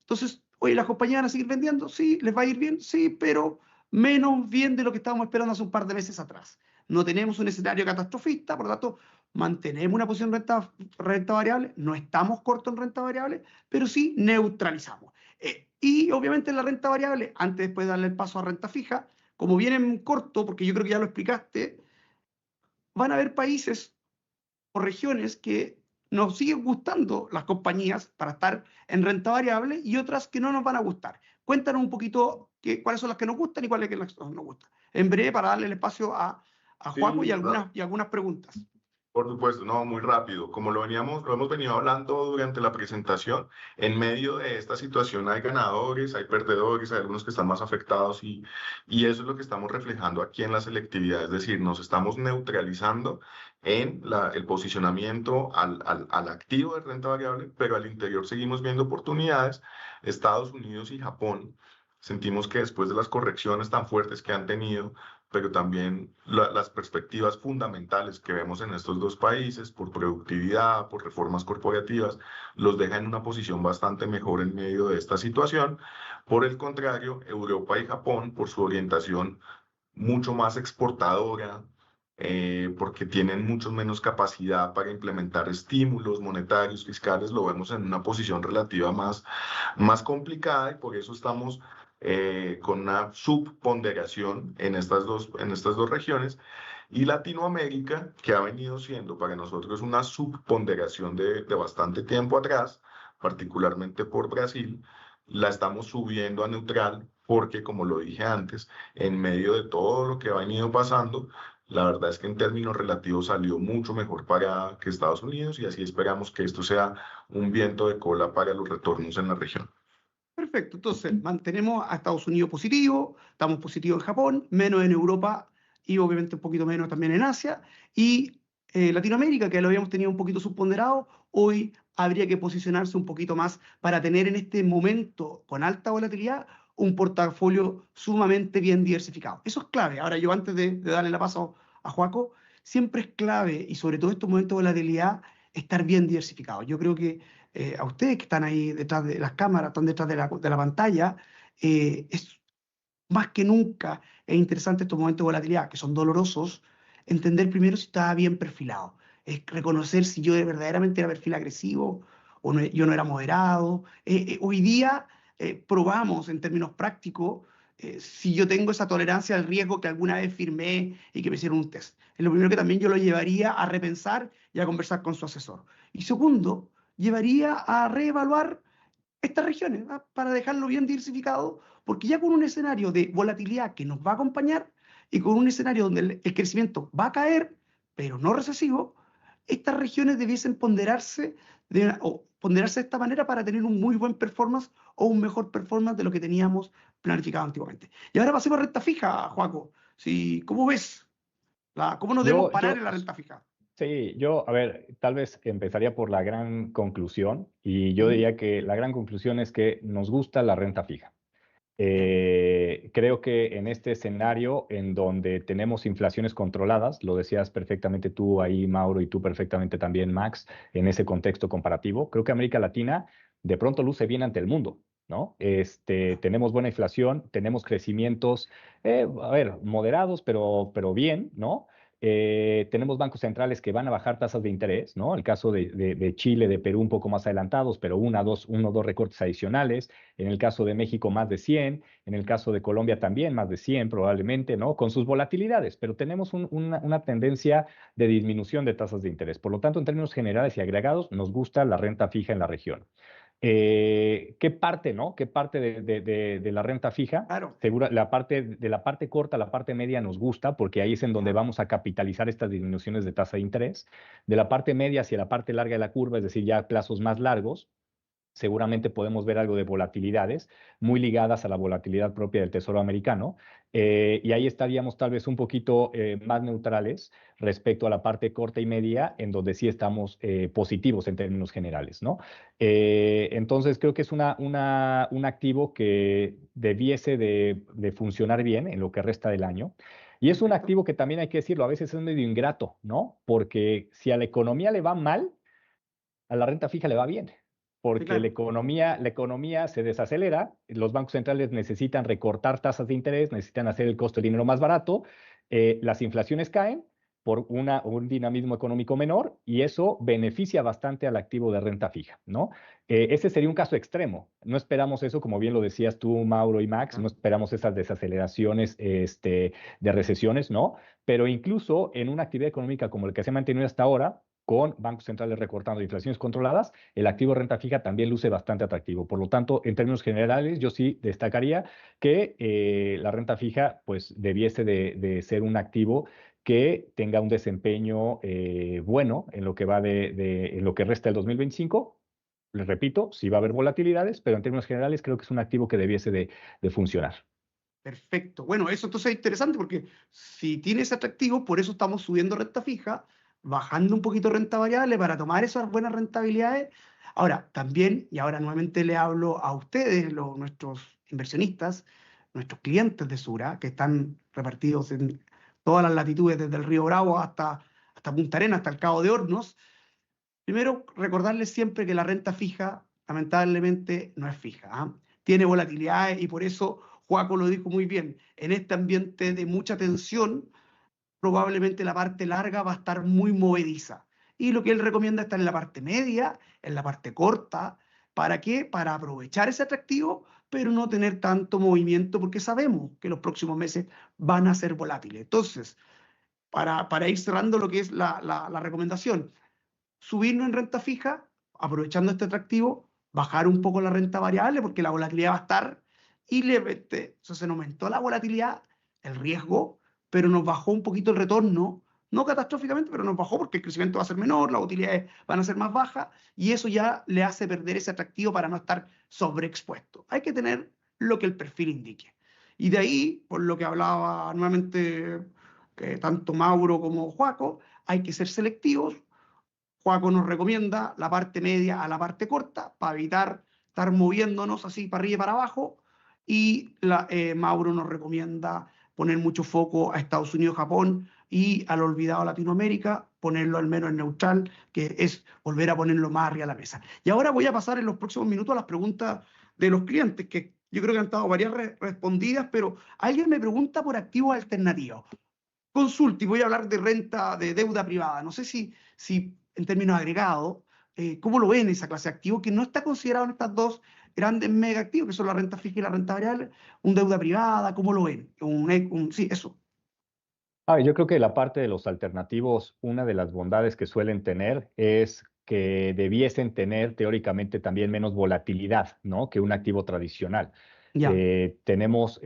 Entonces, oye, ¿las compañías van a seguir vendiendo? Sí, ¿les va a ir bien? Sí, pero menos bien de lo que estábamos esperando hace un par de meses atrás. No tenemos un escenario catastrofista, por lo tanto, mantenemos una posición en renta variable, no estamos cortos en renta variable, pero sí neutralizamos. Y obviamente la renta variable, antes después de darle el paso a renta fija, como viene en corto, porque yo creo que ya lo explicaste, van a haber países o regiones que nos siguen gustando las compañías para estar en renta variable y otras que no nos van a gustar. Cuéntanos un poquito cuáles son las que nos gustan y cuáles no nos gustan. En breve, para darle el espacio a Joaco y Sí, algunas preguntas. por supuesto, no, muy rápido. Como lo hemos venido hablando durante la presentación, en medio de esta situación hay ganadores, hay perdedores, hay algunos que están más afectados y eso es lo que estamos reflejando aquí en la selectividad. Es decir, nos estamos neutralizando en el posicionamiento al activo de renta variable, pero al interior seguimos viendo oportunidades. Estados Unidos y Japón, sentimos que después de las correcciones tan fuertes que han tenido, pero también las perspectivas fundamentales que vemos en estos dos países por productividad, por reformas corporativas, los deja en una posición bastante mejor en medio de esta situación. Por el contrario, Europa y Japón, por su orientación mucho más exportadora, porque tienen mucho menos capacidad para implementar estímulos monetarios, fiscales, lo vemos en una posición relativa más complicada y por eso estamos con una subponderación en estas dos regiones. Y Latinoamérica, que ha venido siendo para nosotros una subponderación de bastante tiempo atrás, particularmente por Brasil, la estamos subiendo a neutral porque, como lo dije antes, en medio de todo lo que ha venido pasando, la verdad es que en términos relativos salió mucho mejor para que Estados Unidos y así esperamos que esto sea un viento de cola para los retornos en la región. Perfecto, entonces mantenemos a Estados Unidos positivo, estamos positivos en Japón, menos en Europa y obviamente un poquito menos también en Asia. Y Latinoamérica, que lo habíamos tenido un poquito subponderado, hoy habría que posicionarse un poquito más para tener en este momento con alta volatilidad un portafolio sumamente bien diversificado. Eso es clave. Ahora yo antes de darle la paso a Joaco, siempre es clave y sobre todo en estos momentos de volatilidad estar bien diversificado. Yo creo que a ustedes que están ahí detrás de las cámaras, están detrás de la pantalla, es más que nunca es interesante estos momentos de volatilidad, que son dolorosos, entender primero si estaba bien perfilado, es reconocer si yo verdaderamente era perfil agresivo o yo no era moderado. Hoy día probamos en términos prácticos si yo tengo esa tolerancia al riesgo que alguna vez firmé y que me hicieron un test. Es lo primero que también yo lo llevaría a repensar y a conversar con su asesor. Y segundo, llevaría a reevaluar estas regiones, ¿ah? Para dejarlo bien diversificado, porque ya con un escenario de volatilidad que nos va a acompañar y con un escenario donde el crecimiento va a caer, pero no recesivo, estas regiones debiesen ponderarse o ponderarse de esta manera para tener un muy buen performance o un mejor performance de lo que teníamos planificado antiguamente. Y ahora pasemos a renta fija, Joaco. Sí, ¿cómo ves? ¿Cómo nos debemos parar en la renta fija? Sí, a ver, tal vez empezaría por la gran conclusión y yo diría que la gran conclusión es que nos gusta la renta fija. Creo que en este escenario en donde tenemos inflaciones controladas, lo decías perfectamente tú ahí, Mauro, y tú perfectamente también, Max, en ese contexto comparativo, creo que América Latina de pronto luce bien ante el mundo, ¿no? Tenemos buena inflación, tenemos crecimientos, a ver, moderados, pero bien, ¿no? Tenemos bancos centrales que van a bajar tasas de interés, ¿no? El caso de Chile, de Perú un poco más adelantados, pero uno o dos recortes adicionales. En el caso de México más de 100, en el caso de Colombia también más de 100 probablemente, ¿no? Con sus volatilidades, pero tenemos una tendencia de disminución de tasas de interés. Por lo tanto, en términos generales y agregados, nos gusta la renta fija en la región. ¿Qué parte, no? ¿Qué parte de la renta fija? Claro. De la parte corta, la parte media nos gusta porque ahí es en donde vamos a capitalizar estas disminuciones de tasa de interés. De la parte media hacia la parte larga de la curva, es decir, ya plazos más largos, seguramente podemos ver algo de volatilidades muy ligadas a la volatilidad propia del Tesoro americano, y ahí estaríamos tal vez un poquito más neutrales respecto a la parte corta y media, en donde sí estamos positivos en términos generales, ¿no? Entonces creo que es un activo que debiese de funcionar bien en lo que resta del año. Y es un Perfecto. activo que también hay que decirlo, a veces es medio ingrato, ¿no? Porque si a la economía le va mal, a la renta fija le va bien, Sí, porque claro. la economía se desacelera, los bancos centrales necesitan recortar tasas de interés, necesitan hacer el costo del dinero más barato, las inflaciones caen por un dinamismo económico menor y eso beneficia bastante al activo de renta fija, ¿no? Ese sería un caso extremo. No esperamos eso, como bien lo decías tú, Mauro y Max, no Claro. esperamos esas desaceleraciones de recesiones, ¿no? Pero incluso en una actividad económica como la que se ha mantenido hasta ahora, con bancos centrales recortando inflaciones controladas, el activo renta fija también luce bastante atractivo. Por lo tanto, en términos generales, yo sí destacaría que la renta fija pues debiese de ser un activo que tenga un desempeño bueno en lo que va en lo que resta del 2025. Les repito, sí va a haber volatilidades, pero en términos generales creo que es un activo que debiese de funcionar. Perfecto. Bueno, eso entonces es interesante porque si tiene ese atractivo, por eso estamos subiendo renta fija, bajando un poquito renta variable para tomar esas buenas rentabilidades. Ahora, también, y ahora nuevamente le hablo a ustedes, nuestros inversionistas, nuestros clientes de Sura, que están repartidos en todas las latitudes, desde el Río Bravo hasta Punta Arenas, hasta el Cabo de Hornos. Primero, recordarles siempre que la renta fija, lamentablemente, no es fija, ¿ah? Tiene volatilidades y por eso Joaco lo dijo muy bien. En este ambiente de mucha tensión, probablemente la parte larga va a estar muy movediza. Y lo que él recomienda es estar en la parte media, en la parte corta. ¿Para qué? Para aprovechar ese atractivo, pero no tener tanto movimiento, porque sabemos que los próximos meses van a ser volátiles. Entonces, para ir cerrando lo que es la recomendación, subirnos en renta fija, aprovechando este atractivo, bajar un poco la renta variable porque la volatilidad va a estar y se nos aumentó la volatilidad, el riesgo, pero nos bajó un poquito el retorno, no catastróficamente, pero nos bajó porque el crecimiento va a ser menor, las utilidades van a ser más bajas y eso ya le hace perder ese atractivo para no estar sobreexpuesto. Hay que tener lo que el perfil indique. Y de ahí, por lo que hablaba nuevamente tanto Mauro como Joaco, hay que ser selectivos. Joaco nos recomienda la parte media a la parte corta para evitar estar moviéndonos así para arriba y para abajo. Y Mauro nos recomienda poner mucho foco a Estados Unidos, Japón y al olvidado Latinoamérica, ponerlo al menos en neutral, que es volver a ponerlo más arriba a la mesa. Y ahora voy a pasar en los próximos minutos a las preguntas de los clientes, que yo creo que han estado varias respondidas, pero alguien me pregunta por activos alternativos. Consulte, y voy a hablar de renta, de deuda privada. No sé si en términos agregados, ¿cómo lo ven esa clase de activo que no está considerado en estas dos grandes mega activos, que son la renta fija y la renta variable, un deuda privada, ¿cómo lo ven? Sí, eso. Yo creo que la parte de los alternativos, una de las bondades que suelen tener es que debiesen tener teóricamente también menos volatilidad, ¿no? Que un activo tradicional. Ya, Tenemos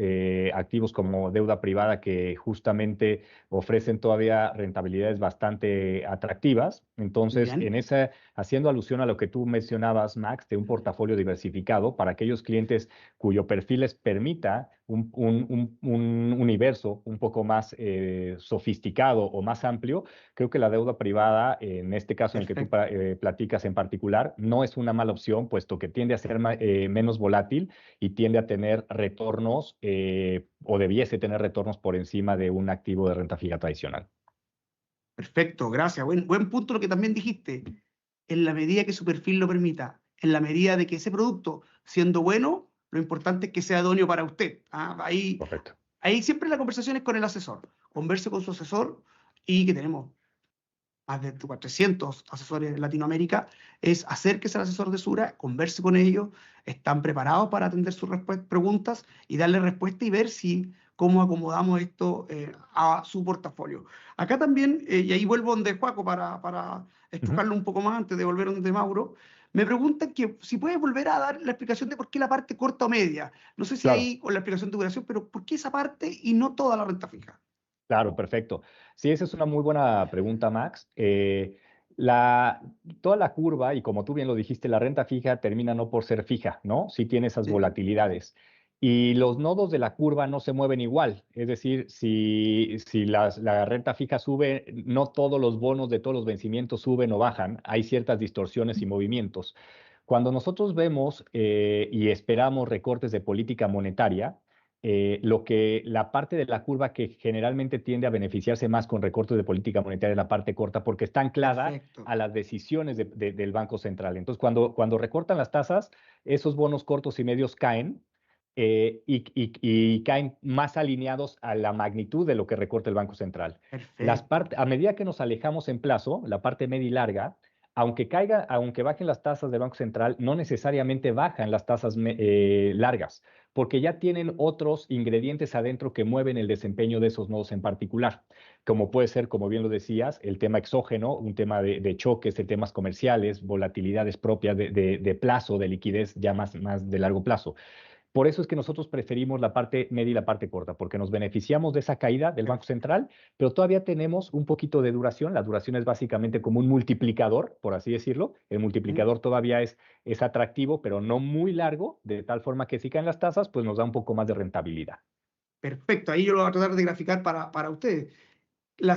activos como deuda privada que justamente ofrecen todavía rentabilidades bastante atractivas. Entonces, bien. haciendo alusión a lo que tú mencionabas, Max, de un portafolio diversificado para aquellos clientes cuyo perfil les permita un universo un poco más sofisticado o más amplio, creo que la deuda privada, en este caso en el que tú Perfecto. platicas en particular, no es una mala opción, puesto que tiende a ser menos volátil y tiende a tener retornos o debiese tener retornos por encima de un activo de renta fija tradicional. Perfecto, gracias. Buen punto lo que también dijiste. En la medida que su perfil lo permita, en la medida de que ese producto, siendo bueno, lo importante es que sea idóneo para usted. Correcto. Ahí siempre la conversación es con el asesor. Converse con su asesor y que tenemos más de 400 asesores en Latinoamérica, es acérquese al asesor de Sura, converse con ellos, están preparados para atender sus preguntas y darle respuesta y ver cómo acomodamos esto a su portafolio. Acá también, y ahí vuelvo donde Joaco para estrujarlo un poco más antes de volver donde Mauro, me preguntan que si puedes volver a dar la explicación de por qué la parte corta o media. No sé si Claro. ahí con la explicación de duración, pero ¿por qué esa parte y no toda la renta fija? Claro, perfecto. Sí, esa es una muy buena pregunta, Max. Toda la curva, y como tú bien lo dijiste, la renta fija termina no por ser fija, ¿no? Sí tiene esas Sí. volatilidades. Y los nodos de la curva no se mueven igual. Es decir, si la renta fija sube, no todos los bonos de todos los vencimientos suben o bajan. Hay ciertas distorsiones y movimientos. Cuando nosotros vemos y esperamos recortes de política monetaria, la parte de la curva que generalmente tiende a beneficiarse más con recortes de política monetaria es la parte corta porque está anclada Perfecto. a las decisiones del Banco Central. Entonces, cuando recortan las tasas, esos bonos cortos y medios caen y caen más alineados a la magnitud de lo que recorta el Banco Central. Perfecto. A medida que nos alejamos en plazo, la parte media y larga, aunque bajen las tasas del Banco Central, no necesariamente bajan las tasas largas, porque ya tienen otros ingredientes adentro que mueven el desempeño de esos nodos en particular, como puede ser, como bien lo decías, el tema exógeno, un tema de choques, de temas comerciales, volatilidades propias de plazo, de liquidez ya más de largo plazo. Por eso es que nosotros preferimos la parte media y la parte corta, porque nos beneficiamos de esa caída del Banco Central, pero todavía tenemos un poquito de duración. La duración es básicamente como un multiplicador, por así decirlo. El multiplicador todavía es atractivo, pero no muy largo, de tal forma que si caen las tasas, pues nos da un poco más de rentabilidad. Perfecto, ahí yo lo voy a tratar de graficar para ustedes.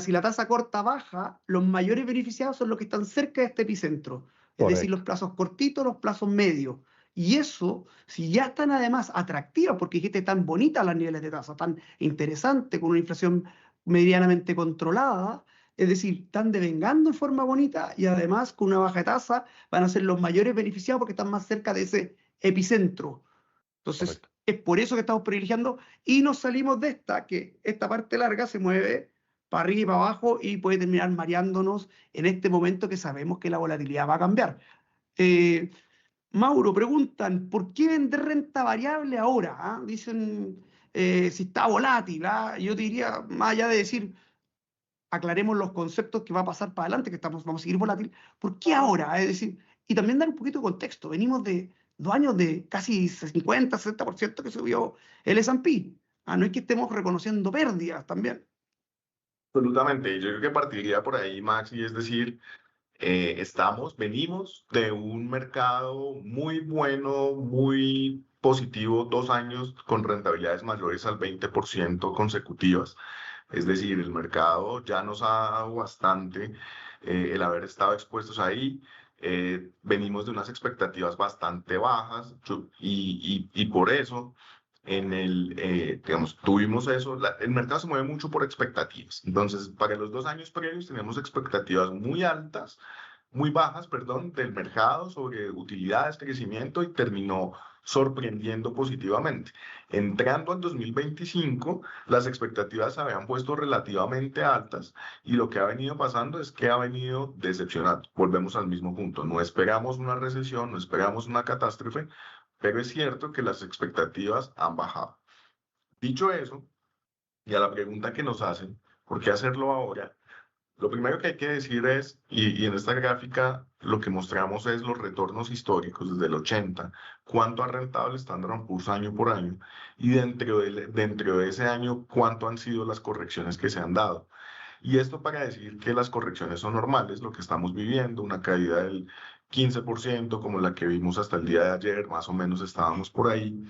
Si la tasa corta baja, los mayores beneficiados son los que están cerca de este epicentro, es decir, los Correcto. plazos cortitos, los plazos medios. Y eso, si ya están además atractivas, porque dijiste tan bonitas las niveles de tasa, tan interesante, con una inflación medianamente controlada, es decir, están devengando en forma bonita y además con una baja de tasa van a ser los mayores beneficiados porque están más cerca de ese epicentro. Entonces, Correcto. es por eso que estamos privilegiando y nos salimos de que esta parte larga se mueve para arriba y para abajo y puede terminar mareándonos en este momento que sabemos que la volatilidad va a cambiar. Eh, Mauro, preguntan, ¿por qué vender renta variable ahora? ¿Ah? Dicen, si está volátil. ¿Ah? Yo te diría, más allá de decir, aclaremos los conceptos que va a pasar para adelante, que vamos a seguir volátil, ¿por qué ahora? Es decir, y también dar un poquito de contexto. Venimos de 2 años de casi 50, 60% que subió el S&P. No es que estemos reconociendo pérdidas también. Absolutamente. Yo creo que partiría por ahí, Max, y es decir, venimos de un mercado muy bueno, muy positivo, 2 años con rentabilidades mayores al 20% consecutivas. Es decir, el mercado ya nos ha dado bastante el haber estado expuestos ahí. Venimos de unas expectativas bastante bajas y por eso digamos, tuvimos eso. El mercado se mueve mucho por expectativas. Entonces, para los 2 años previos teníamos expectativas muy altas, muy bajas, perdón, del mercado sobre utilidades, crecimiento y terminó sorprendiendo positivamente. Entrando al 2025, las expectativas se habían puesto relativamente altas y lo que ha venido pasando es que ha venido decepcionando. Volvemos al mismo punto. No esperamos una recesión, no esperamos una catástrofe, pero es cierto que las expectativas han bajado. Dicho eso, y a la pregunta que nos hacen, ¿por qué hacerlo ahora? Lo primero que hay que decir es, y en esta gráfica lo que mostramos es los retornos históricos desde el 80, cuánto ha rentado el Standard & Poor's año por año, y dentro de ese año, cuánto han sido las correcciones que se han dado. Y esto para decir que las correcciones son normales, lo que estamos viviendo, una caída del 15%, como la que vimos hasta el día de ayer, más o menos estábamos por ahí,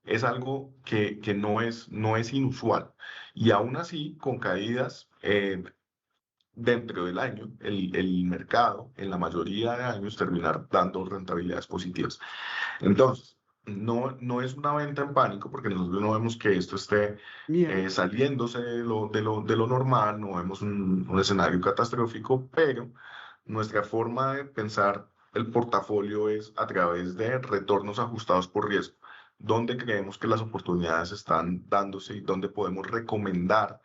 es algo que no es inusual. Y aún así, con caídas dentro del año, el mercado en la mayoría de años terminar dando rentabilidades positivas. Entonces, no es una venta en pánico porque nosotros no vemos que esto esté Bien. saliéndose de lo normal, no vemos un escenario catastrófico, pero nuestra forma de pensar el portafolio es a través de retornos ajustados por riesgo, donde creemos que las oportunidades están dándose y donde podemos recomendar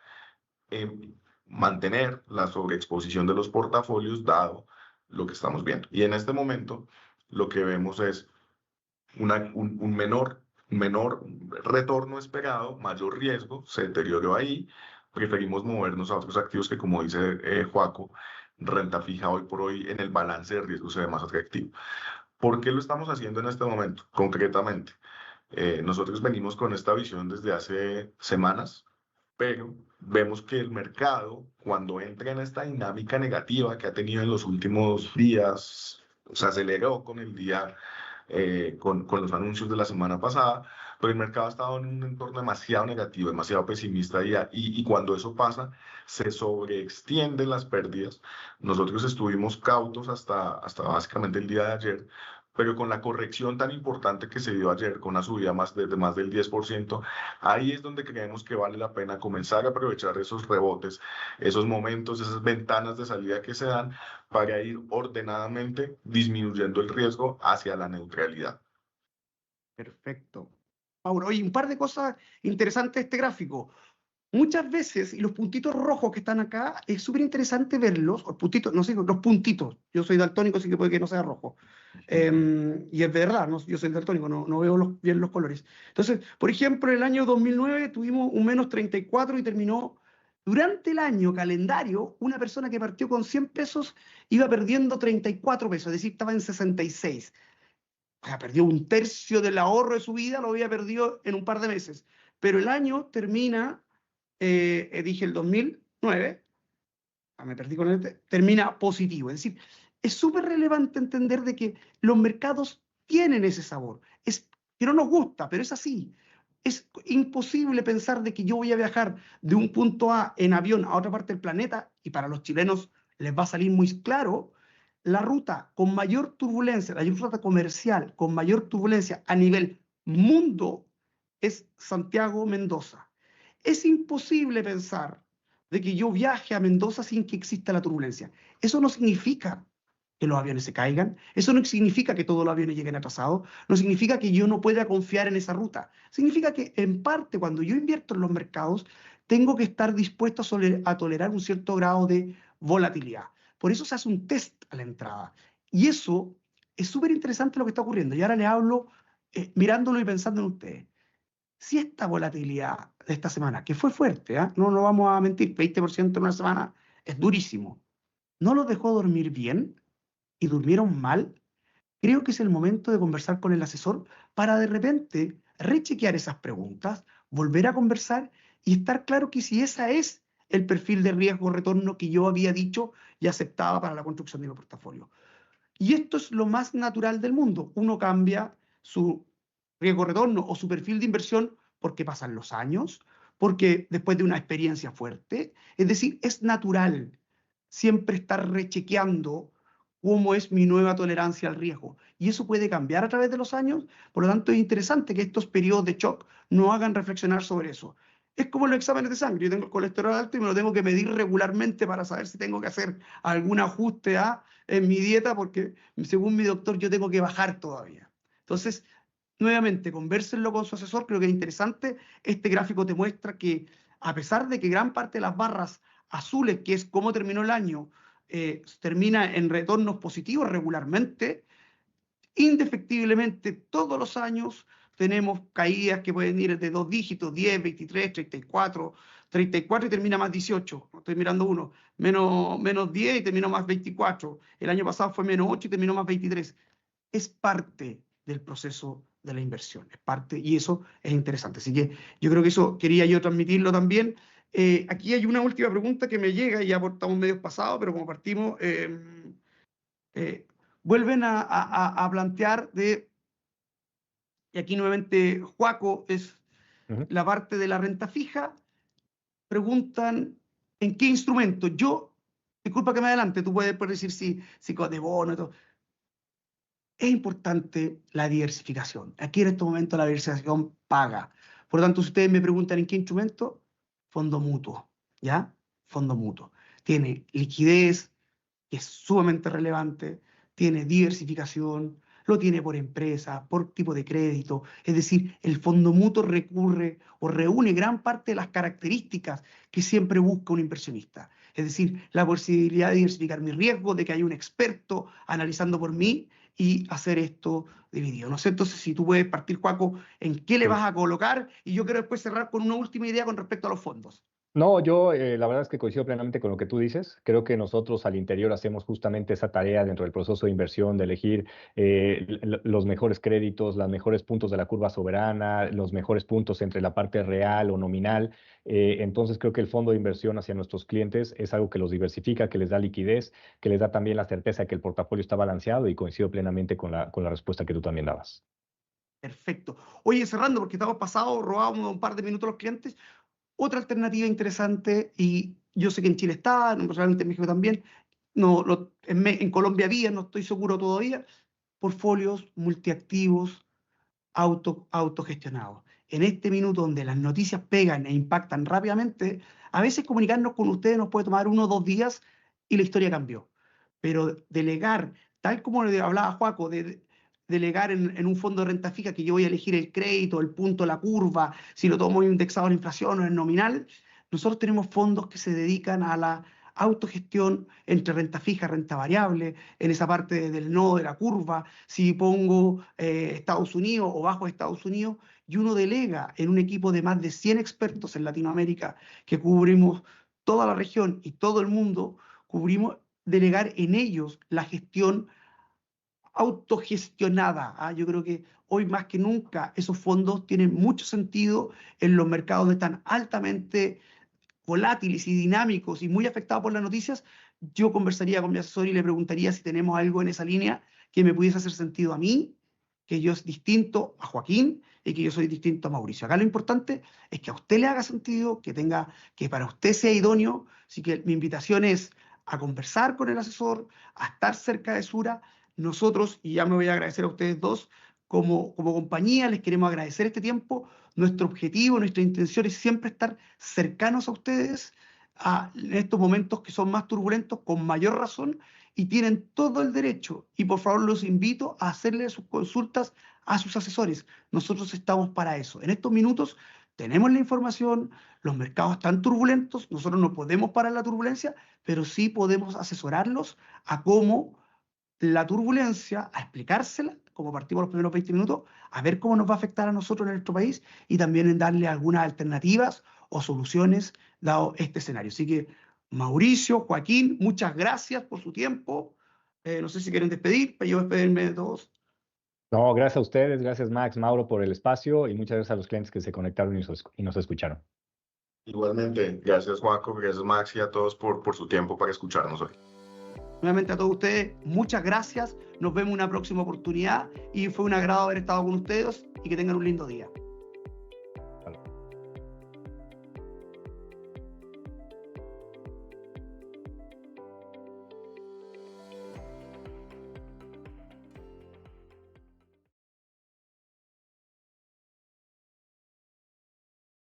mantener la sobreexposición de los portafolios dado lo que estamos viendo. Y en este momento lo que vemos es un menor retorno esperado, mayor riesgo, se deterioró ahí. Preferimos movernos a otros activos que, como dice Joaco, renta fija hoy por hoy en el balance de riesgo se ve más atractivo. ¿Por qué lo estamos haciendo en este momento? Concretamente, nosotros venimos con esta visión desde hace semanas, pero vemos que el mercado, cuando entra en esta dinámica negativa que ha tenido en los últimos días, se aceleró con el día, con los anuncios de la semana pasada, pero el mercado ha estado en un entorno demasiado negativo, demasiado pesimista y cuando eso pasa, se sobreextienden las pérdidas. Nosotros estuvimos cautos hasta básicamente el día de ayer, pero con la corrección tan importante que se dio ayer, con una subida de más del 10%, ahí es donde creemos que vale la pena comenzar a aprovechar esos rebotes, esos momentos, esas ventanas de salida que se dan para ir ordenadamente disminuyendo el riesgo hacia la neutralidad. Perfecto. Mauro, oye, un par de cosas interesantes de este gráfico. Muchas veces, y los puntitos rojos que están acá, es súper interesante verlos, o puntitos, no sé, los puntitos. Yo soy daltónico, así que puede que no sea rojo. Y es verdad, ¿no? Yo soy daltónico, no veo bien los colores. Entonces, por ejemplo, en el año 2009 tuvimos un menos 34 y terminó, durante el año calendario, una persona que partió con 100 pesos iba perdiendo 34 pesos, es decir, estaba en 66. O sea, perdió un tercio del ahorro de su vida, lo había perdido en un par de meses. Pero el año termina, dije el 2009, me perdí con termina positivo. Es decir, es súper relevante entender de que los mercados tienen ese sabor. Es que no nos gusta, pero es así. Es imposible pensar de que yo voy a viajar de un punto A en avión a otra parte del planeta, y para los chilenos les va a salir muy claro, la ruta con mayor turbulencia, la ruta comercial con mayor turbulencia a nivel mundo es Santiago-Mendoza. Es imposible pensar de que yo viaje a Mendoza sin que exista la turbulencia. Eso no significa que los aviones se caigan, eso no significa que todos los aviones lleguen atrasados, no significa que yo no pueda confiar en esa ruta. Significa que, en parte, cuando yo invierto en los mercados, tengo que estar dispuesto a tolerar un cierto grado de volatilidad. Por eso se hace un test a la entrada. Y eso es súper interesante lo que está ocurriendo. Y ahora les hablo mirándolo y pensando en ustedes. Si esta volatilidad de esta semana, que fue fuerte, no lo vamos a mentir, 20% en una semana es durísimo, no los dejó dormir bien y durmieron mal, creo que es el momento de conversar con el asesor para de repente rechequear esas preguntas, volver a conversar y estar claro que si ese es el perfil de riesgo-retorno que yo había dicho y aceptaba para la construcción de mi portafolio. Y esto es lo más natural del mundo. Uno cambia su riesgo-retorno o su perfil de inversión porque pasan los años, porque después de una experiencia fuerte. Es decir, es natural siempre estar rechequeando cómo es mi nueva tolerancia al riesgo. Y eso puede cambiar a través de los años. Por lo tanto, es interesante que estos periodos de shock nos hagan reflexionar sobre eso. Es como los exámenes de sangre. Yo tengo el colesterol alto y me lo tengo que medir regularmente para saber si tengo que hacer algún ajuste en mi dieta, porque según mi doctor yo tengo que bajar todavía. Entonces, nuevamente, convérsenlo con su asesor, creo que es interesante. Este gráfico te muestra que, a pesar de que gran parte de las barras azules, que es cómo terminó el año, termina en retornos positivos regularmente, Indefectiblemente, todos los años tenemos caídas que pueden ir de 2 dígitos, 10, 23, 34 y termina más 18. Estoy mirando uno. Menos 10 y terminó más 24. El año pasado fue menos 8 y terminó más 23. Es parte del proceso de la inversión. Es parte, y eso es interesante. Así que yo creo que eso quería yo transmitirlo también. Aquí hay una última pregunta que me llega, y ya estamos medio pasados, pero como partimos, vuelven a plantear y aquí nuevamente Joaco es la parte de la renta fija, preguntan en qué instrumento. Yo, disculpa que me adelante, tú puedes decir si de bono y todo. Es importante la diversificación. Aquí en este momento la diversificación paga. Por lo tanto, si ustedes me preguntan en qué instrumento, fondo mutuo, ¿ya? Fondo mutuo. Tiene liquidez, que es sumamente relevante, tiene diversificación, lo tiene por empresa, por tipo de crédito. Es decir, el fondo mutuo recurre o reúne gran parte de las características que siempre busca un inversionista. Es decir, la posibilidad de diversificar mi riesgo, de que haya un experto analizando por mí y hacer esto dividido. No sé, entonces, si tú puedes partir, Joaco, en qué le vas a colocar, y yo quiero después cerrar con una última idea con respecto a los fondos. No, yo la verdad es que coincido plenamente con lo que tú dices. Creo que nosotros al interior hacemos justamente esa tarea dentro del proceso de inversión, de elegir los mejores créditos, los mejores puntos de la curva soberana, los mejores puntos entre la parte real o nominal. Entonces creo que el fondo de inversión hacia nuestros clientes es algo que los diversifica, que les da liquidez, que les da también la certeza de que el portafolio está balanceado, y coincido plenamente con la respuesta que tú también dabas. Perfecto. Oye, cerrando, porque estamos pasados, robamos un par de minutos a los clientes. Otra alternativa interesante, y yo sé que en Chile está, probablemente en México también, no, en Colombia había, no estoy seguro todavía, portfolios multiactivos autogestionados. En este minuto donde las noticias pegan e impactan rápidamente, a veces comunicarnos con ustedes nos puede tomar 1 o 2 días y la historia cambió. Pero delegar, tal como le hablaba Joaco, de delegar en un fondo de renta fija, que yo voy a elegir el crédito, el punto, la curva, si lo tomo indexado a la inflación o en nominal, nosotros tenemos fondos que se dedican a la autogestión entre renta fija, renta variable, en esa parte del nodo de la curva, si pongo Estados Unidos o bajo Estados Unidos, y uno delega en un equipo de más de 100 expertos en Latinoamérica que cubrimos toda la región y todo el mundo, cubrimos delegar en ellos la gestión autogestionada. Yo creo que hoy más que nunca esos fondos tienen mucho sentido en los mercados que están altamente volátiles y dinámicos y muy afectados por las noticias. Yo conversaría con mi asesor y le preguntaría si tenemos algo en esa línea que me pudiese hacer sentido a mí, que yo soy distinto a Joaquín y que yo soy distinto a Mauricio. Acá lo importante es que a usted le haga sentido, que para usted sea idóneo. Así que mi invitación es a conversar con el asesor, a estar cerca de Sura. Nosotros, y ya me voy a agradecer a ustedes dos, como compañía, les queremos agradecer este tiempo. Nuestro objetivo, nuestra intención es siempre estar cercanos a ustedes en estos momentos que son más turbulentos, con mayor razón, y tienen todo el derecho. Y por favor los invito a hacerle sus consultas a sus asesores. Nosotros estamos para eso. En estos minutos tenemos la información, los mercados están turbulentos, nosotros no podemos parar la turbulencia, pero sí podemos asesorarlos a cómo la turbulencia, a explicársela, como partimos los primeros 20 minutos, a ver cómo nos va a afectar a nosotros en nuestro país y también en darle algunas alternativas o soluciones dado este escenario. Así que, Mauricio, Joaquín, muchas gracias por su tiempo. No sé si quieren despedir, para yo despedirme de todos. No, gracias a ustedes, gracias Max, Mauro por el espacio, y muchas gracias a los clientes que se conectaron y nos escucharon. Igualmente, gracias Juaco, gracias Max y a todos por su tiempo para escucharnos hoy. Nuevamente a todos ustedes, muchas gracias. Nos vemos en una próxima oportunidad y fue un agrado haber estado con ustedes y que tengan un lindo día.